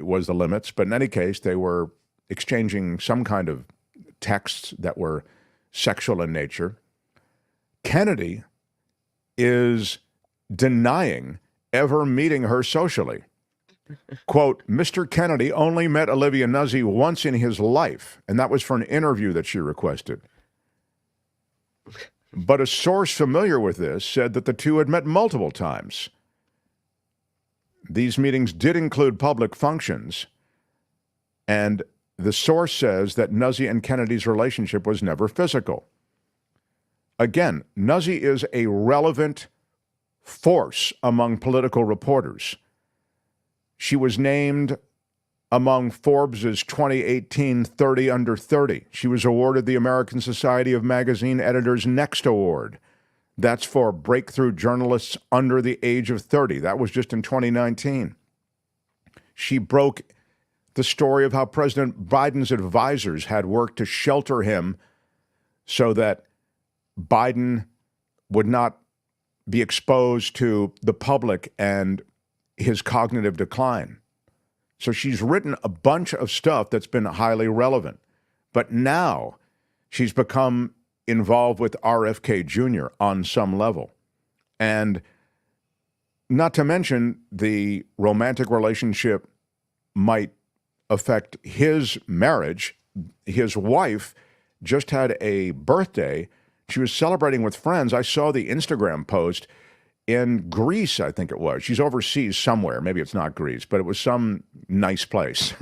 was the limits. But in any case, they were exchanging some kind of texts that were sexual in nature. Kennedy is denying ever meeting her socially. Quote, Mr. Kennedy only met Olivia Nuzzy once in his life, and that was for an interview that she requested. But a source familiar with this said that the two had met multiple times. These meetings did include public functions, and the source says that Nuzzy and Kennedy's relationship was never physical. Again, Nuzzy is a relevant force among political reporters. She was named among Forbes' 2018 30 Under 30. She was awarded the American Society of Magazine Editors' Next Award. That's for breakthrough journalists under the age of 30. That was just in 2019. She broke the story of how President Biden's advisors had worked to shelter him so that Biden would not be exposed to the public and his cognitive decline. So she's written a bunch of stuff that's been highly relevant. But now she's become involved with RFK Jr. on some level. And not to mention the romantic relationship might affect his marriage. His wife just had a birthday. She was celebrating with friends. I saw the Instagram post in Greece, I think it was. She's overseas somewhere. Maybe it's not Greece, but it was some nice place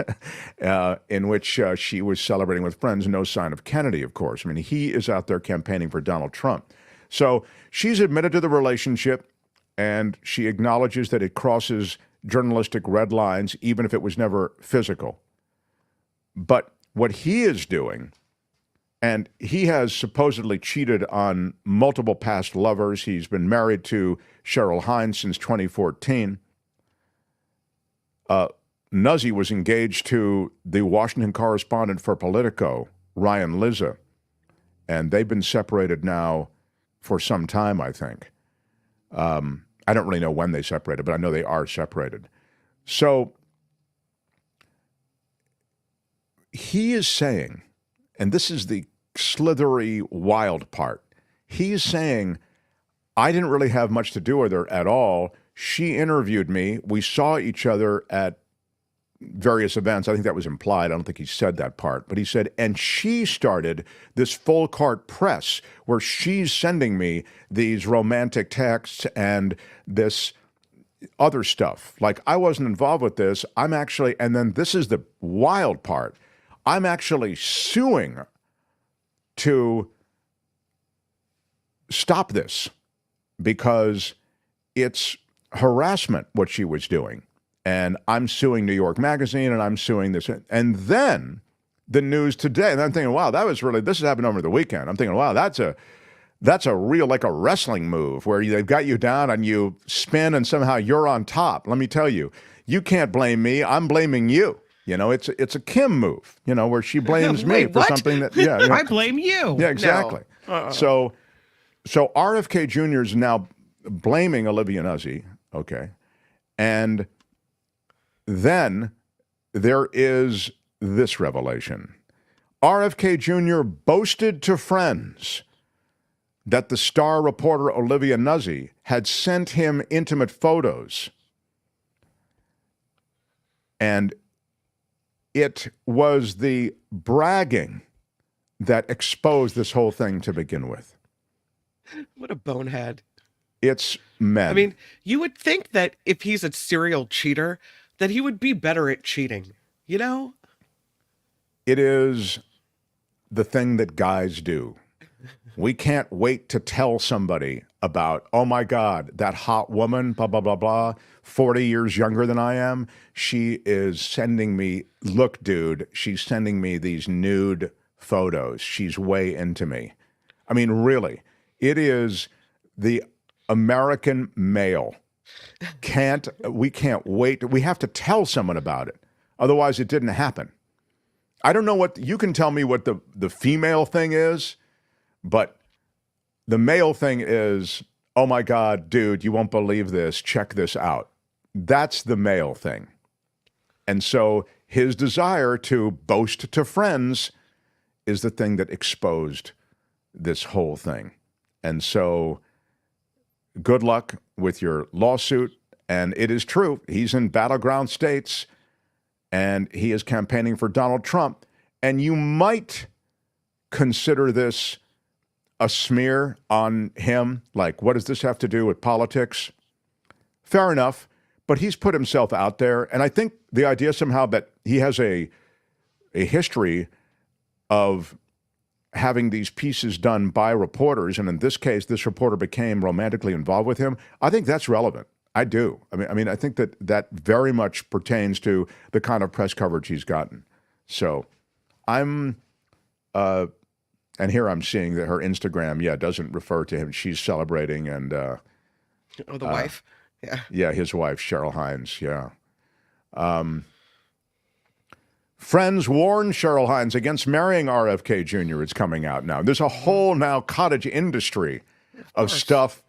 in which she was celebrating with friends. No sign of Kennedy, of course. I mean, he is out there campaigning for Donald Trump. So she's admitted to the relationship, and she acknowledges that it crosses journalistic red lines, even if it was never physical. But what he is doing, and he has supposedly cheated on multiple past lovers. He's been married to Cheryl Hines since 2014. Nuzzy was engaged to the Washington correspondent for Politico, Ryan Lizza, and they've been separated now for some time, I think. I don't really know when they separated, but I know they are separated. So he is saying, and this is the slithery, wild part. He's saying, I didn't really have much to do with her at all. She interviewed me. We saw each other at various events. I think that was implied. I don't think he said that part. But he said, and she started this full court press where she's sending me these romantic texts and this other stuff. Like, I wasn't involved with this. I'm actually, and then this is the wild part, I'm actually suing to stop this because it's harassment, what she was doing. And I'm suing New York Magazine, and I'm suing this. And then the news today, and I'm thinking, wow, this happened over the weekend. I'm thinking, wow, that's a real, like a wrestling move where they've got you down and you spin and somehow you're on top. Let me tell you, you can't blame me. I'm blaming you. It's a Kim move, where she blames me for something that, I blame you. Yeah, exactly. No. So RFK Jr. is now blaming Olivia Nuzzy, okay, and then there is this revelation. RFK Jr. boasted to friends that the star reporter Olivia Nuzzy had sent him intimate photos. And it was the bragging that exposed this whole thing to begin with. What a bonehead. It's men. I mean, you would think that if he's a serial cheater, that he would be better at cheating, It is the thing that guys do. We can't wait to tell somebody about, oh my God, that hot woman, blah, blah, blah, blah, 40 years younger than I am. She is sending me, look, dude, she's sending me these nude photos. She's way into me. I mean, really, it is the American male. We can't wait. We have to tell someone about it. Otherwise, it didn't happen. I don't know what, you can tell me what the female thing is, but the male thing is, oh my God, dude, you won't believe this. Check this out. That's the male thing. And so his desire to boast to friends is the thing that exposed this whole thing. And so good luck with your lawsuit. And it is true. He's in battleground states and he is campaigning for Donald Trump. And you might consider this a smear on him. Like, what does this have to do with politics? Fair enough. But he's put himself out there. And I think the idea somehow that he has a history of having these pieces done by reporters, and in this case, this reporter became romantically involved with him, I think that's relevant. I do. I mean, I think that very much pertains to the kind of press coverage he's gotten. So I'm, and here I'm seeing that her Instagram, doesn't refer to him. She's celebrating and the wife. Yeah. Yeah, his wife, Cheryl Hines. Yeah. Friends warn Cheryl Hines against marrying RFK Jr. It's coming out now. There's a whole now cottage industry of stuff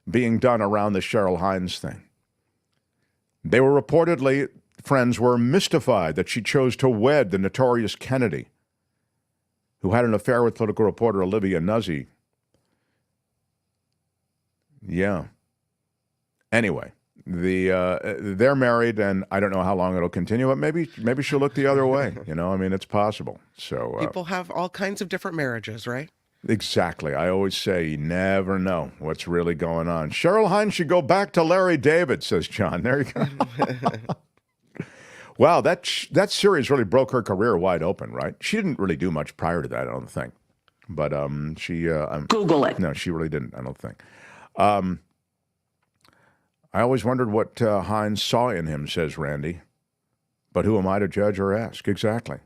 being done around the Cheryl Hines thing. They were reportedly, friends were mystified that she chose to wed the notorious Kennedy, who had an affair with political reporter Olivia Nuzzi. Yeah. Anyway, they're married, and I don't know how long it'll continue, but maybe she'll look the other way. You know, I mean, it's possible. So people have all kinds of different marriages, right? Exactly. I always say you never know what's really going on. Cheryl Hines should go back to Larry David, says John. There you go. Wow, that series really broke her career wide open, right? She didn't really do much prior to that, I don't think. But she Google it. No, she really didn't, I don't think. I always wondered what Hines saw in him, says Randy. But who am I to judge or ask? Exactly.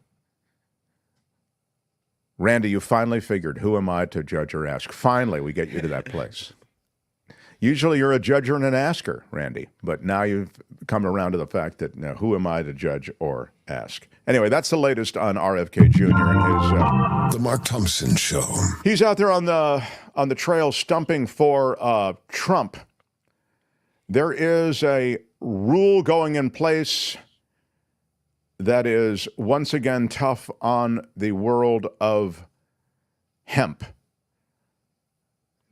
Randy, you finally figured, who am I to judge or ask? Finally, we get you to that place. Usually you're a judger and an asker, Randy. But now you've come around to the fact that, who am I to judge or ask? Anyway, that's the latest on RFK Jr. and his... The Mark Thompson Show. He's out there on the trail stumping for Trump. There is a rule going in place that is once again tough on the world of hemp.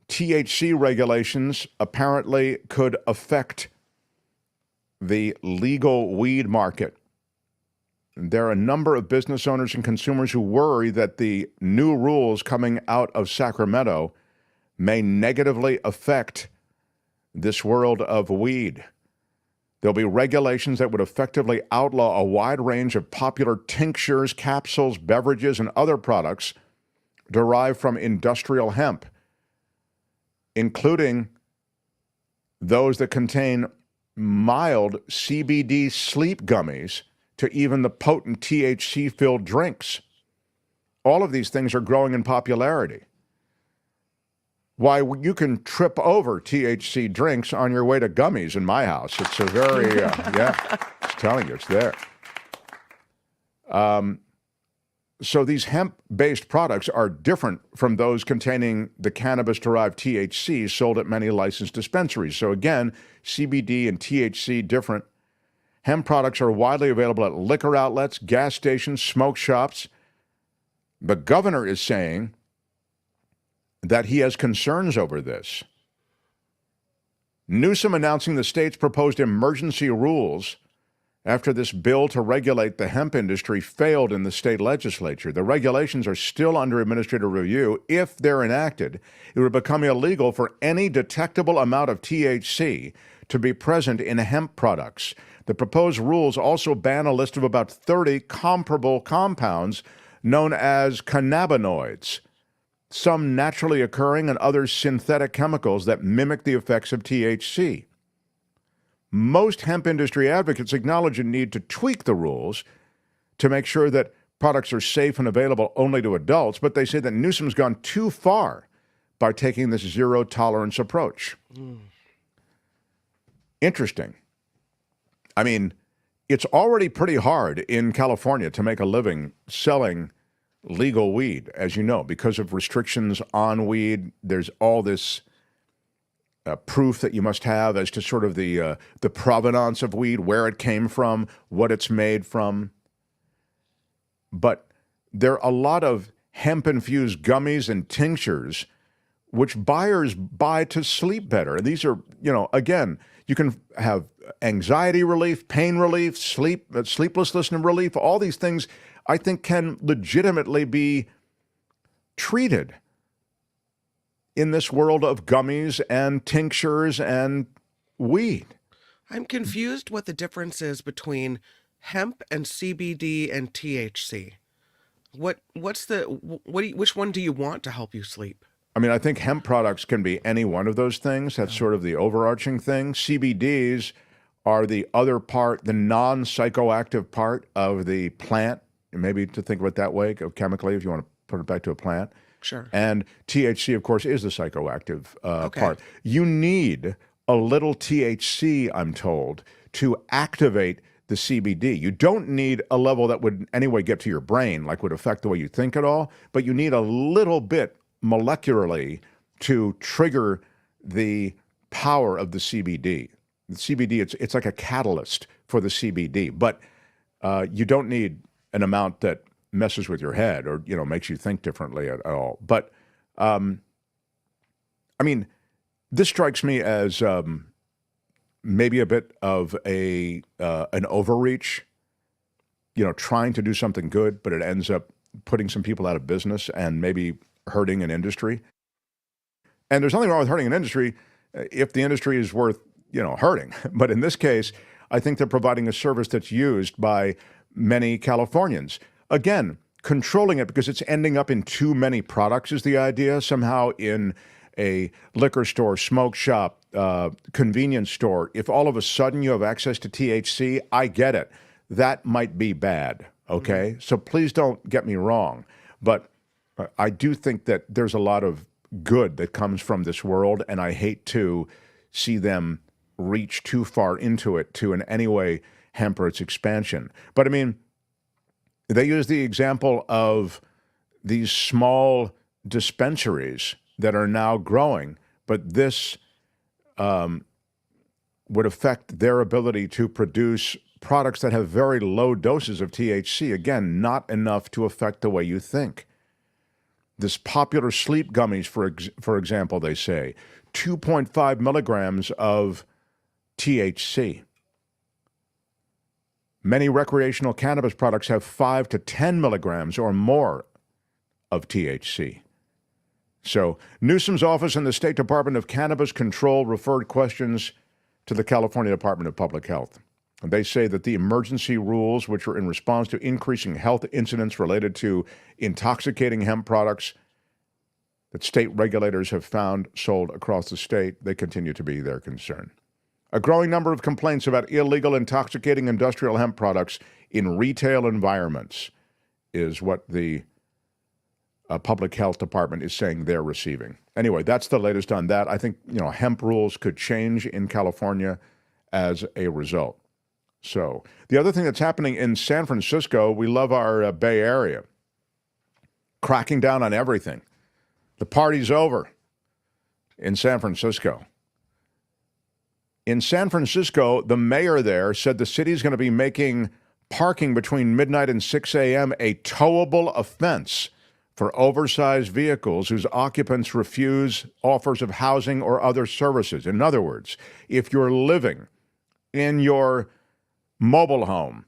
THC regulations apparently could affect the legal weed market. There are a number of business owners and consumers who worry that the new rules coming out of Sacramento may negatively affect this world of weed. There'll be regulations that would effectively outlaw a wide range of popular tinctures, capsules, beverages, and other products derived from industrial hemp, including those that contain mild CBD sleep gummies to even the potent THC-filled drinks. All of these things are growing in popularity. Why, you can trip over THC drinks on your way to gummies in my house. It's a very, yeah, it's telling you, it's there. So these hemp-based products are different from those containing the cannabis-derived THC sold at many licensed dispensaries. So again, CBD and THC different. Hemp products are widely available at liquor outlets, gas stations, smoke shops. The governor is saying that he has concerns over this. Newsom announcing the state's proposed emergency rules after this bill to regulate the hemp industry failed in the state legislature. The regulations are still under administrative review. If they're enacted, it would become illegal for any detectable amount of THC to be present in hemp products. The proposed rules also ban a list of about 30 comparable compounds known as cannabinoids. some naturally occurring and others synthetic chemicals that mimic the effects of THC. Most hemp industry advocates acknowledge a need to tweak the rules to make sure that products are safe and available only to adults, but they say that Newsom's gone too far by taking this zero-tolerance approach. Interesting. I mean, it's already pretty hard in California to make a living selling legal weed, as you know, because of restrictions on weed. There's all this proof that you must have as to sort of the provenance of weed, where it came from, what it's made from. But there are a lot of hemp-infused gummies and tinctures which buyers buy to sleep better. And these are, again, you can have anxiety relief, pain relief, sleeplessness relief. All these things, I think, can legitimately be treated in this world of gummies and tinctures and weed. I'm confused what the difference is between hemp and CBD and THC. Which one do you want to help you sleep? I mean, I think hemp products can be any one of those things. That's sort of the overarching thing. CBDs are the other part, the non-psychoactive part of the plant. Maybe to think of it that way, chemically, if you want to put it back to a plant. Sure. And THC, of course, is the psychoactive part. You need a little THC, I'm told, to activate the CBD. You don't need a level that would anyway get to your brain, like would affect the way you think at all, but you need a little bit molecularly to trigger the power of the CBD. The CBD, it's like a catalyst for the CBD, but you don't need an amount that messes with your head or, makes you think differently at all. But, I mean, this strikes me as maybe a bit of an overreach, trying to do something good, but it ends up putting some people out of business and maybe hurting an industry. And there's nothing wrong with hurting an industry if the industry is worth, hurting. But in this case, I think they're providing a service that's used by many Californians. Again, controlling it because it's ending up in too many products is the idea. Somehow in a liquor store, smoke shop, convenience store, if all of a sudden you have access to THC, I get it. That might be bad, okay? Mm-hmm. So please don't get me wrong. But I do think that there's a lot of good that comes from this world, and I hate to see them reach too far into it to in any way hamper its expansion. But I mean, they use the example of these small dispensaries that are now growing, but this would affect their ability to produce products that have very low doses of THC. Again, not enough to affect the way you think. This popular sleep gummies, for example, they say, 2.5 milligrams of THC. Many recreational cannabis products have 5 to 10 milligrams or more of THC. So Newsom's office and the State Department of Cannabis Control referred questions to the California Department of Public Health. And they say that the emergency rules, which are in response to increasing health incidents related to intoxicating hemp products that state regulators have found sold across the state, they continue to be their concern. A growing number of complaints about illegal intoxicating industrial hemp products in retail environments is what the public health department is saying they're receiving. Anyway, that's the latest on that. I think, hemp rules could change in California as a result. So the other thing that's happening in San Francisco, we love our Bay Area, cracking down on everything. The party's over in San Francisco. In San Francisco, the mayor there said the city's going to be making parking between midnight and 6 a.m. a towable offense for oversized vehicles whose occupants refuse offers of housing or other services. In other words, if you're living in your mobile home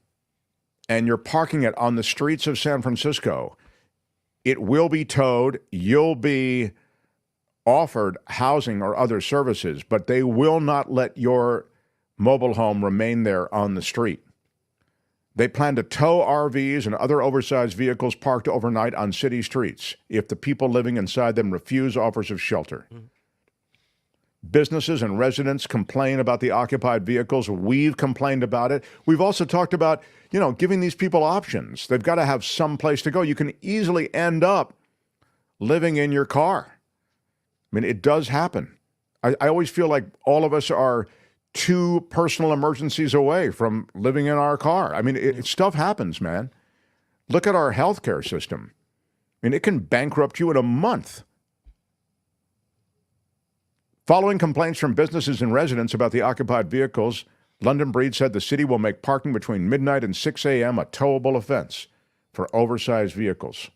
and you're parking it on the streets of San Francisco, it will be towed. You'll be offered housing or other services, but they will not let your mobile home remain there on the street. They plan to tow RVs and other oversized vehicles parked overnight on city streets if the people living inside them refuse offers of shelter. Businesses and residents complain about the occupied vehicles. We've complained about it. We've also talked about, giving these people options. They've got to have some place to go. You can easily end up living in your car. I mean, it does happen. I always feel like all of us are 2 personal emergencies away from living in our car. I mean, stuff happens, man. Look at our healthcare system. I mean, it can bankrupt you in a month. Following complaints from businesses and residents about the occupied vehicles, London Breed said the city will make parking between midnight and 6 a.m. a towable offense for oversized vehicles.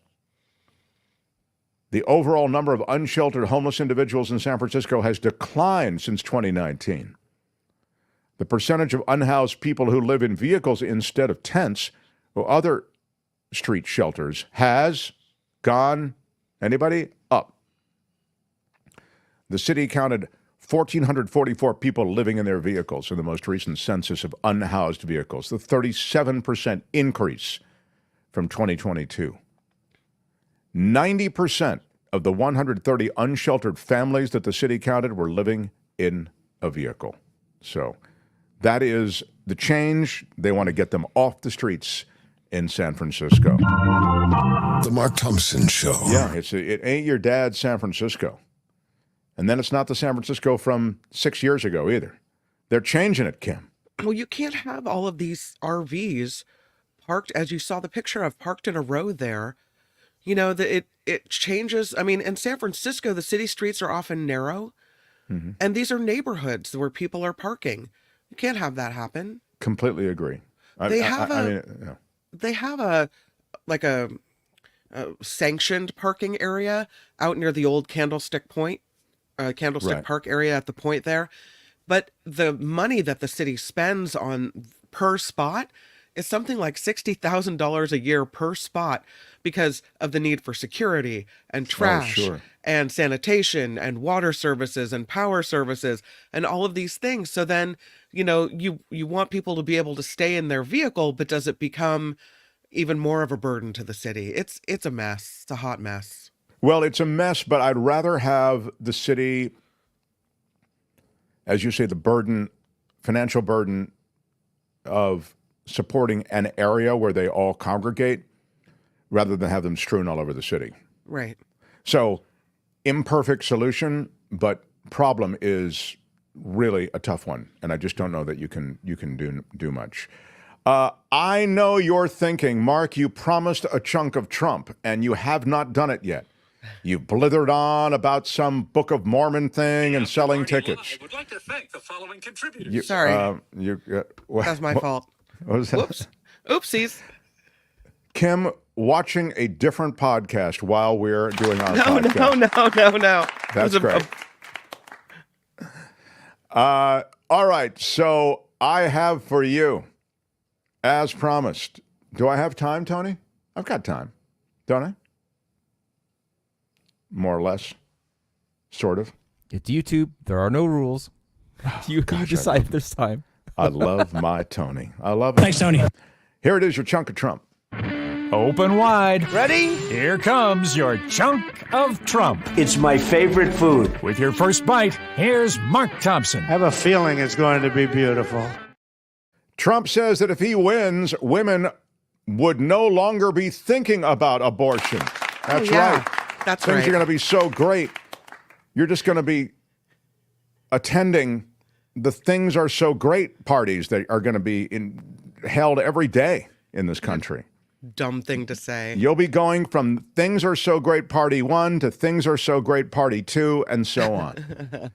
The overall number of unsheltered homeless individuals in San Francisco has declined since 2019. The percentage of unhoused people who live in vehicles instead of tents or other street shelters has gone, anybody, up. The city counted 1,444 people living in their vehicles in the most recent census of unhoused vehicles, the 37% increase from 2022. 90% of the 130 unsheltered families that the city counted were living in a vehicle. So that is the change. They want to get them off the streets in San Francisco. The Mark Thompson Show. Yeah, it ain't your dad's San Francisco. And then it's not the San Francisco from 6 years ago either. They're changing it, Kim. Well, you can't have all of these RVs parked, as you saw the picture of, parked in a row there. It changes. I mean, in San Francisco, the city streets are often narrow, and these are neighborhoods where people are parking. You can't have that happen. Completely agree. They have a sanctioned parking area out near the old Candlestick Park area at the point there. But the money that the city spends on per spot is something like $60,000 a year per spot because of the need for security and trash and sanitation and water services and power services and all of these things. So then, you want people to be able to stay in their vehicle, but does it become even more of a burden to the city? It's a mess. It's a hot mess. Well, it's a mess, but I'd rather have the city, as you say, the financial burden of supporting an area where they all congregate rather than have them strewn all over the city. Right. So, imperfect solution, but problem is really a tough one, and I just don't know that you can do much. I know you're thinking, Mark, you promised a chunk of Trump, and you have not done it yet. You blithered on about some Book of Mormon thing and selling tickets. I would like to thank the following contributors. Sorry. That's my fault. What was that? Whoops. Oopsies. Kim, watching a different podcast while we're doing our podcast. No. That's great. All right, so I have for you, as promised. Do I have time, Tony? I've got time, don't I? More or less. Sort of. It's YouTube. There are no rules. You decide if there's time. I love my Tony. I love it. Thanks, Tony. Here it is, your chunk of Trump. Open wide. Ready? Here comes your chunk of Trump. It's my favorite food. With your first bite, here's Mark Thompson. I have a feeling it's going to be beautiful. Trump says that if he wins, women would no longer be thinking about abortion. That's right. That's Things right. are going to be so great. You're just going to be attending the Things Are So Great parties that are going to be held every day in this country. Dumb thing to say. You'll be going from Things Are So Great Party 1 to Things Are So Great Party 2 and so on.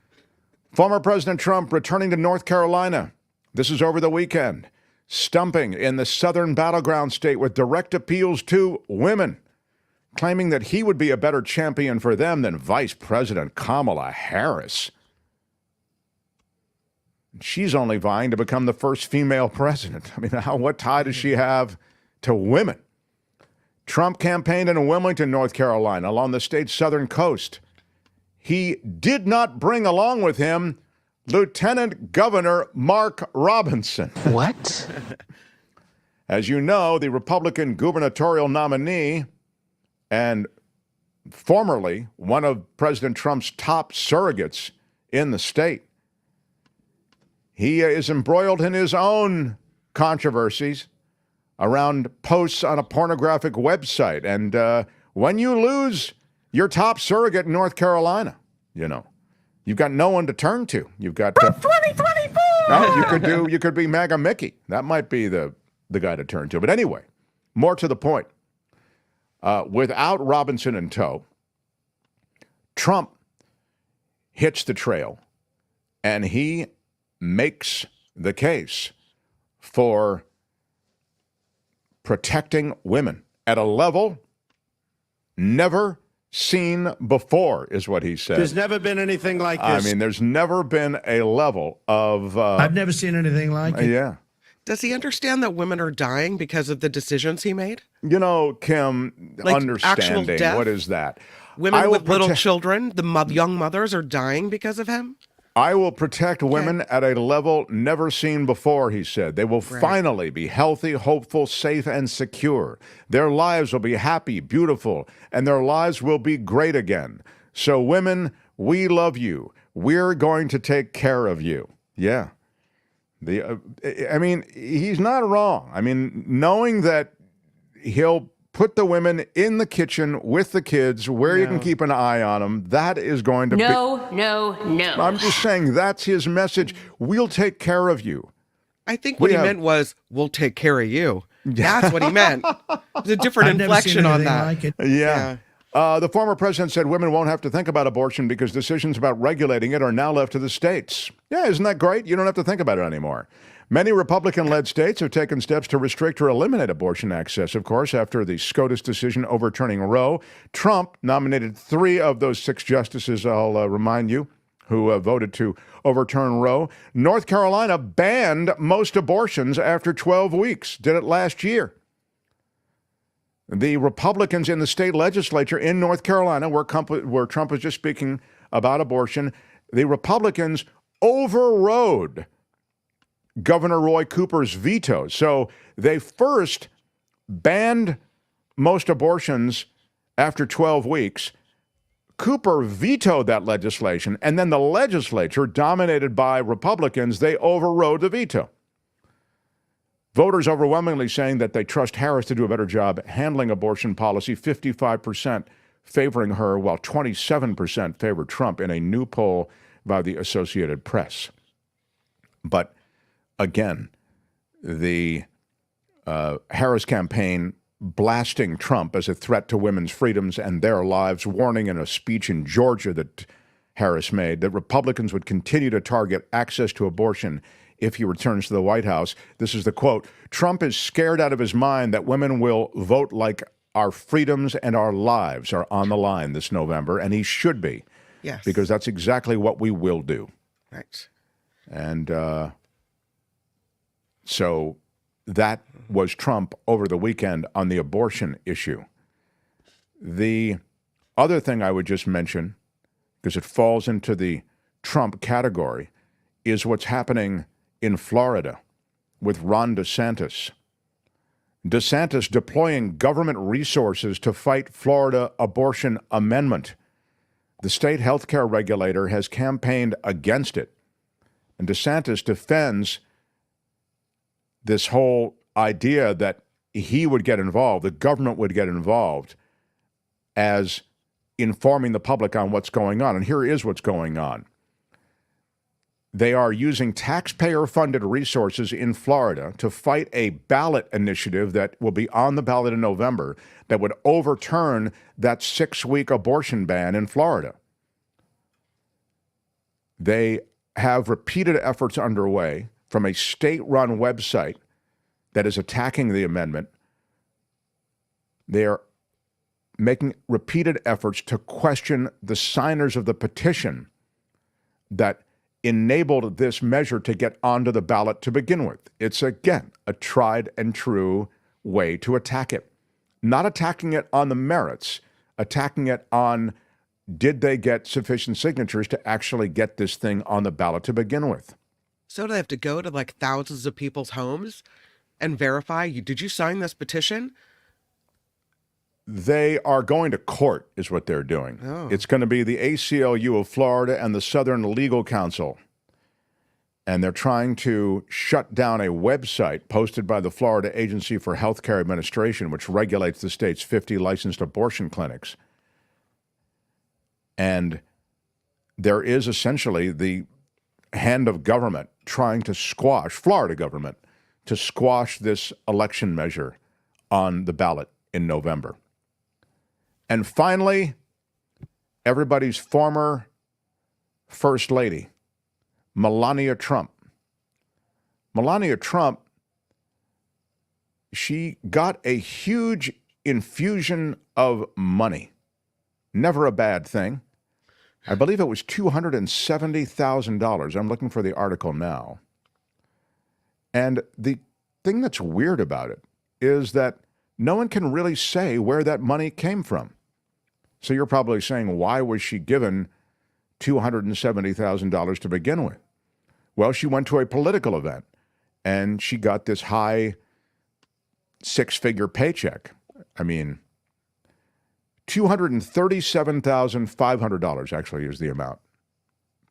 Former President Trump returning to North Carolina. This is over the weekend. Stumping in the southern battleground state with direct appeals to women, claiming that he would be a better champion for them than Vice President Kamala Harris. She's only vying to become the first female president. I mean, what tie does she have to women? Trump campaigned in Wilmington, North Carolina, along the state's southern coast. He did not bring along with him Lieutenant Governor Mark Robinson. What? As you know, the Republican gubernatorial nominee and formerly one of President Trump's top surrogates in the state, he is embroiled in his own controversies around posts on a pornographic website. And when you lose your top surrogate in North Carolina, you've got no one to turn to. You've got 2024. No, you could be MAGA Mickey. That might be the guy to turn to. But anyway, more to the point. Without Robinson in tow, Trump hits the trail, and he makes the case for protecting women at a level never seen before, is what he said. There's never been anything like this. I mean, there's never been a level of... I've never seen anything like it. Yeah. Does he understand that women are dying because of the decisions he made? Kim, Like understanding, actual death? what is that? Women with little children, the young mothers are dying because of him? I will protect women at a level never seen before, he said. They will finally be healthy, hopeful, safe, and secure. Their lives will be happy, beautiful, and their lives will be great again. So women, we love you. We're going to take care of you. Yeah. He's not wrong. I mean, knowing that he'll put the women in the kitchen with the kids where you can keep an eye on them, that is going to be... No. I'm just saying that's his message. We'll take care of you. I think what he meant was, we'll take care of you. That's what he meant. There's a different inflection on that. Like it. Yeah. The former president said women won't have to think about abortion because decisions about regulating it are now left to the states. Yeah, isn't that great? You don't have to think about it anymore. Many Republican-led states have taken steps to restrict or eliminate abortion access, of course, after the SCOTUS decision overturning Roe. Trump nominated 3 of those 6 justices, I'll remind you, who voted to overturn Roe. North Carolina banned most abortions after 12 weeks, did it last year. The Republicans in the state legislature in North Carolina, where Trump was just speaking about abortion, the Republicans overrode Governor Roy Cooper's veto. So they first banned most abortions after 12 weeks. Cooper vetoed that legislation, and then the legislature, dominated by Republicans, they overrode the veto. Voters overwhelmingly saying that they trust Harris to do a better job handling abortion policy, 55% favoring her, while 27% favor Trump in a new poll by the Associated Press. But again, the Harris campaign blasting Trump as a threat to women's freedoms and their lives, warning in a speech in Georgia that Harris made that Republicans would continue to target access to abortion if he returns to the White House. This is the quote: Trump is scared out of his mind that women will vote like our freedoms and our lives are on the line this November, and he should be. Yes. Because that's exactly what we will do. Right. And so that was Trump over the weekend on the abortion issue. The other thing I would just mention, because it falls into the Trump category, is what's happening in Florida with Ron DeSantis. DeSantis deploying government resources to fight Florida abortion amendment. The state healthcare regulator has campaigned against it. And DeSantis defends this whole idea that he would get involved, the government would get involved, as informing the public on what's going on. And here is what's going on. They are using taxpayer-funded resources in Florida to fight a ballot initiative that will be on the ballot in November that would overturn that 6-week abortion ban in Florida. They have repeated efforts underway from a state-run website that is attacking the amendment. They are making repeated efforts to question the signers of the petition that enabled this measure to get onto the ballot to begin with. It's, again, a tried and true way to attack it. Not attacking it on the merits, attacking it on, did they get sufficient signatures to actually get this thing on the ballot to begin with? So do they have to go to like thousands of people's homes and verify? Did you sign this petition? They are going to court, is what they're doing. Oh. It's going to be the ACLU of Florida and the Southern Legal Council. And they're trying to shut down a website posted by the Florida Agency for Healthcare Administration, which regulates the state's 50 licensed abortion clinics. And there is essentially the hand of government trying to squash, Florida government, to squash this election measure on the ballot in November. And finally, everybody's former First Lady, Melania Trump. Melania Trump, she got a huge infusion of money. Never a bad thing. I believe it was $270,000. I'm looking for the article now. And the thing that's weird about it is that no one can really say where that money came from. So you're probably saying, why was she given $270,000 to begin with? Well, she went to a political event, and she got this high six-figure paycheck. I mean, $237,500 actually is the amount.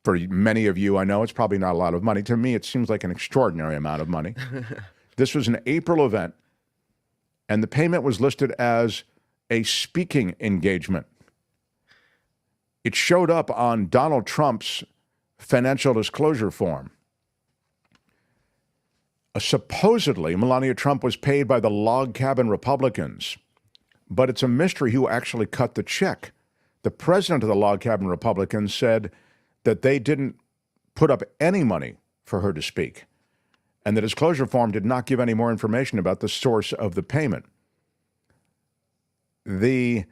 For many of you, I know it's probably not a lot of money. To me, it seems like an extraordinary amount of money. This was an April event, and the payment was listed as a speaking engagement. It showed up on Donald Trump's financial disclosure form. Supposedly, Melania Trump was paid by the Log Cabin Republicans, but it's a mystery who actually cut the check. The president of the Log Cabin Republicans said that they didn't put up any money for her to speak, and the disclosure form did not give any more information about the source of the payment. The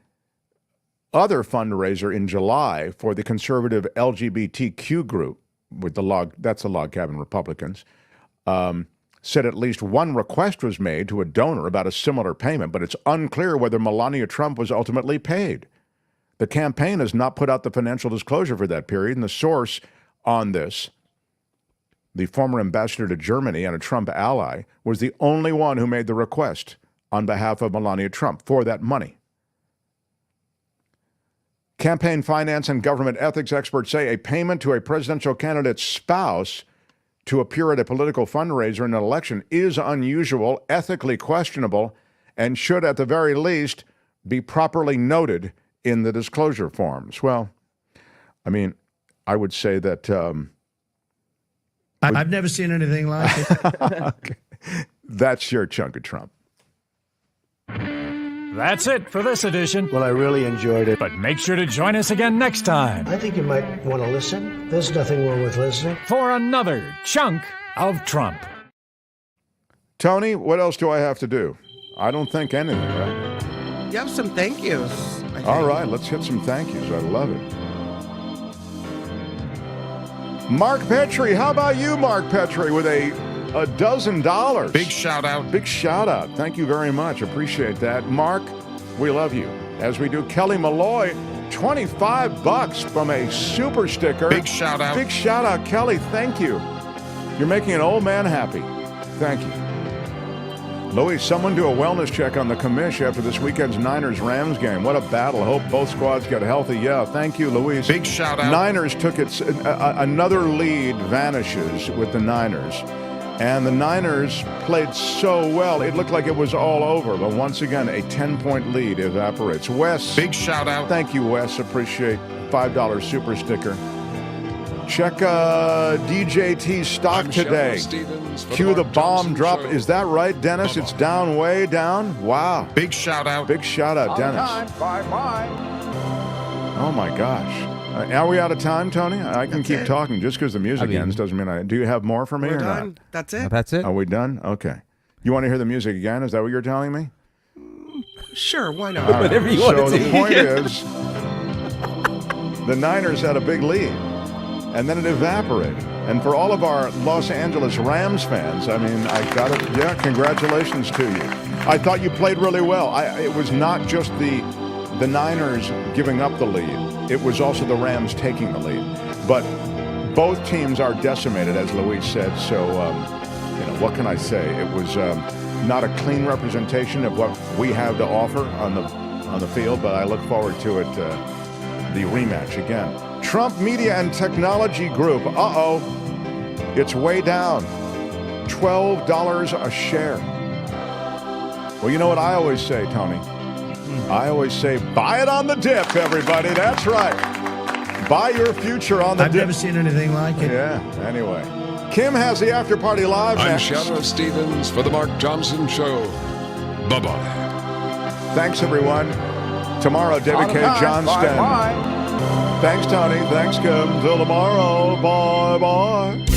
other fundraiser in July for the conservative LGBTQ group, with that's the Log Cabin Republicans, said at least one request was made to a donor about a similar payment, but it's unclear whether Melania Trump was ultimately paid. The campaign has not put out the financial disclosure for that period, and the source on this, the former ambassador to Germany and a Trump ally, was the only one who made the request on behalf of Melania Trump for that money. Campaign finance and government ethics experts say a payment to a presidential candidate's spouse to appear at a political fundraiser in an election is unusual, ethically questionable, and should at the very least be properly noted in the disclosure forms. Well, I mean, I would say that... I've never seen anything like it. Okay. That's your chunk of Trump. That's it for this edition. Well, I really enjoyed it. But make sure to join us again next time I think you might want to listen. There's nothing wrong with listening. for another chunk of Trump. Tony, what else do I have to do? I don't think anything, right? You have some thank yous. I think. All right, let's hit some thank yous. I love it. Mark Petrie, how about you, Mark Petrie, with a $12? Big shout out. Big shout out. Thank you very much. Appreciate that. Mark, we love you. As we do, Kelly Malloy, $25 from a super sticker. Big shout out. Big shout out, Kelly. Thank you. You're making an old man happy. Thank you. Louis, someone do a wellness check on the commish after this weekend's Niners-Rams game. What a battle. Hope both squads get healthy. Yeah, thank you, Luis. Big shout out. Niners took another lead vanishes with the Niners. And the Niners played so well, it looked like it was all over. But once again, a 10-point lead evaporates. Wes. Big shout out. Thank you, Wes. Appreciate $5 super sticker. Check DJT's stock today. Cue the bomb drop. Is that right, Dennis? It's down, way down? Wow. Big shout out. Big shout out, Dennis. Bye-bye. Oh, my gosh. Are we out of time, Tony? I can keep talking. Just because the music ends doesn't mean I... Do you have more for me We're or done. not? That's it. That's it. Are we done? Okay. You want to hear the music again? Is that what you're telling me? Sure, why not? All right. Whatever you want So to the do. point is, the Niners had a big lead, and then it evaporated. And for all of our Los Angeles Rams fans, I mean, I got it. Yeah, congratulations to you. I thought you played really well. It was not just the Niners giving up the lead. It was also the Rams taking the lead. But both teams are decimated, as Luis said. So, what can I say? It was not a clean representation of what we have to offer on the field, but I look forward to it, the rematch again. Trump Media and Technology Group, it's way down, $12 a share. Well, you know what I always say, Tony? I always say, buy it on the dip, everybody. That's right. Buy your future on the dip. I've never seen anything like it. Yeah, anyway. Kim has the After Party Live I'm next. Shadow Stevens for The Mark Thompson Show. Bye-bye. Thanks, everyone. Tomorrow, David K. Johnston. Bye-bye. Thanks, Tony. Thanks, Kim. Till tomorrow. Bye-bye.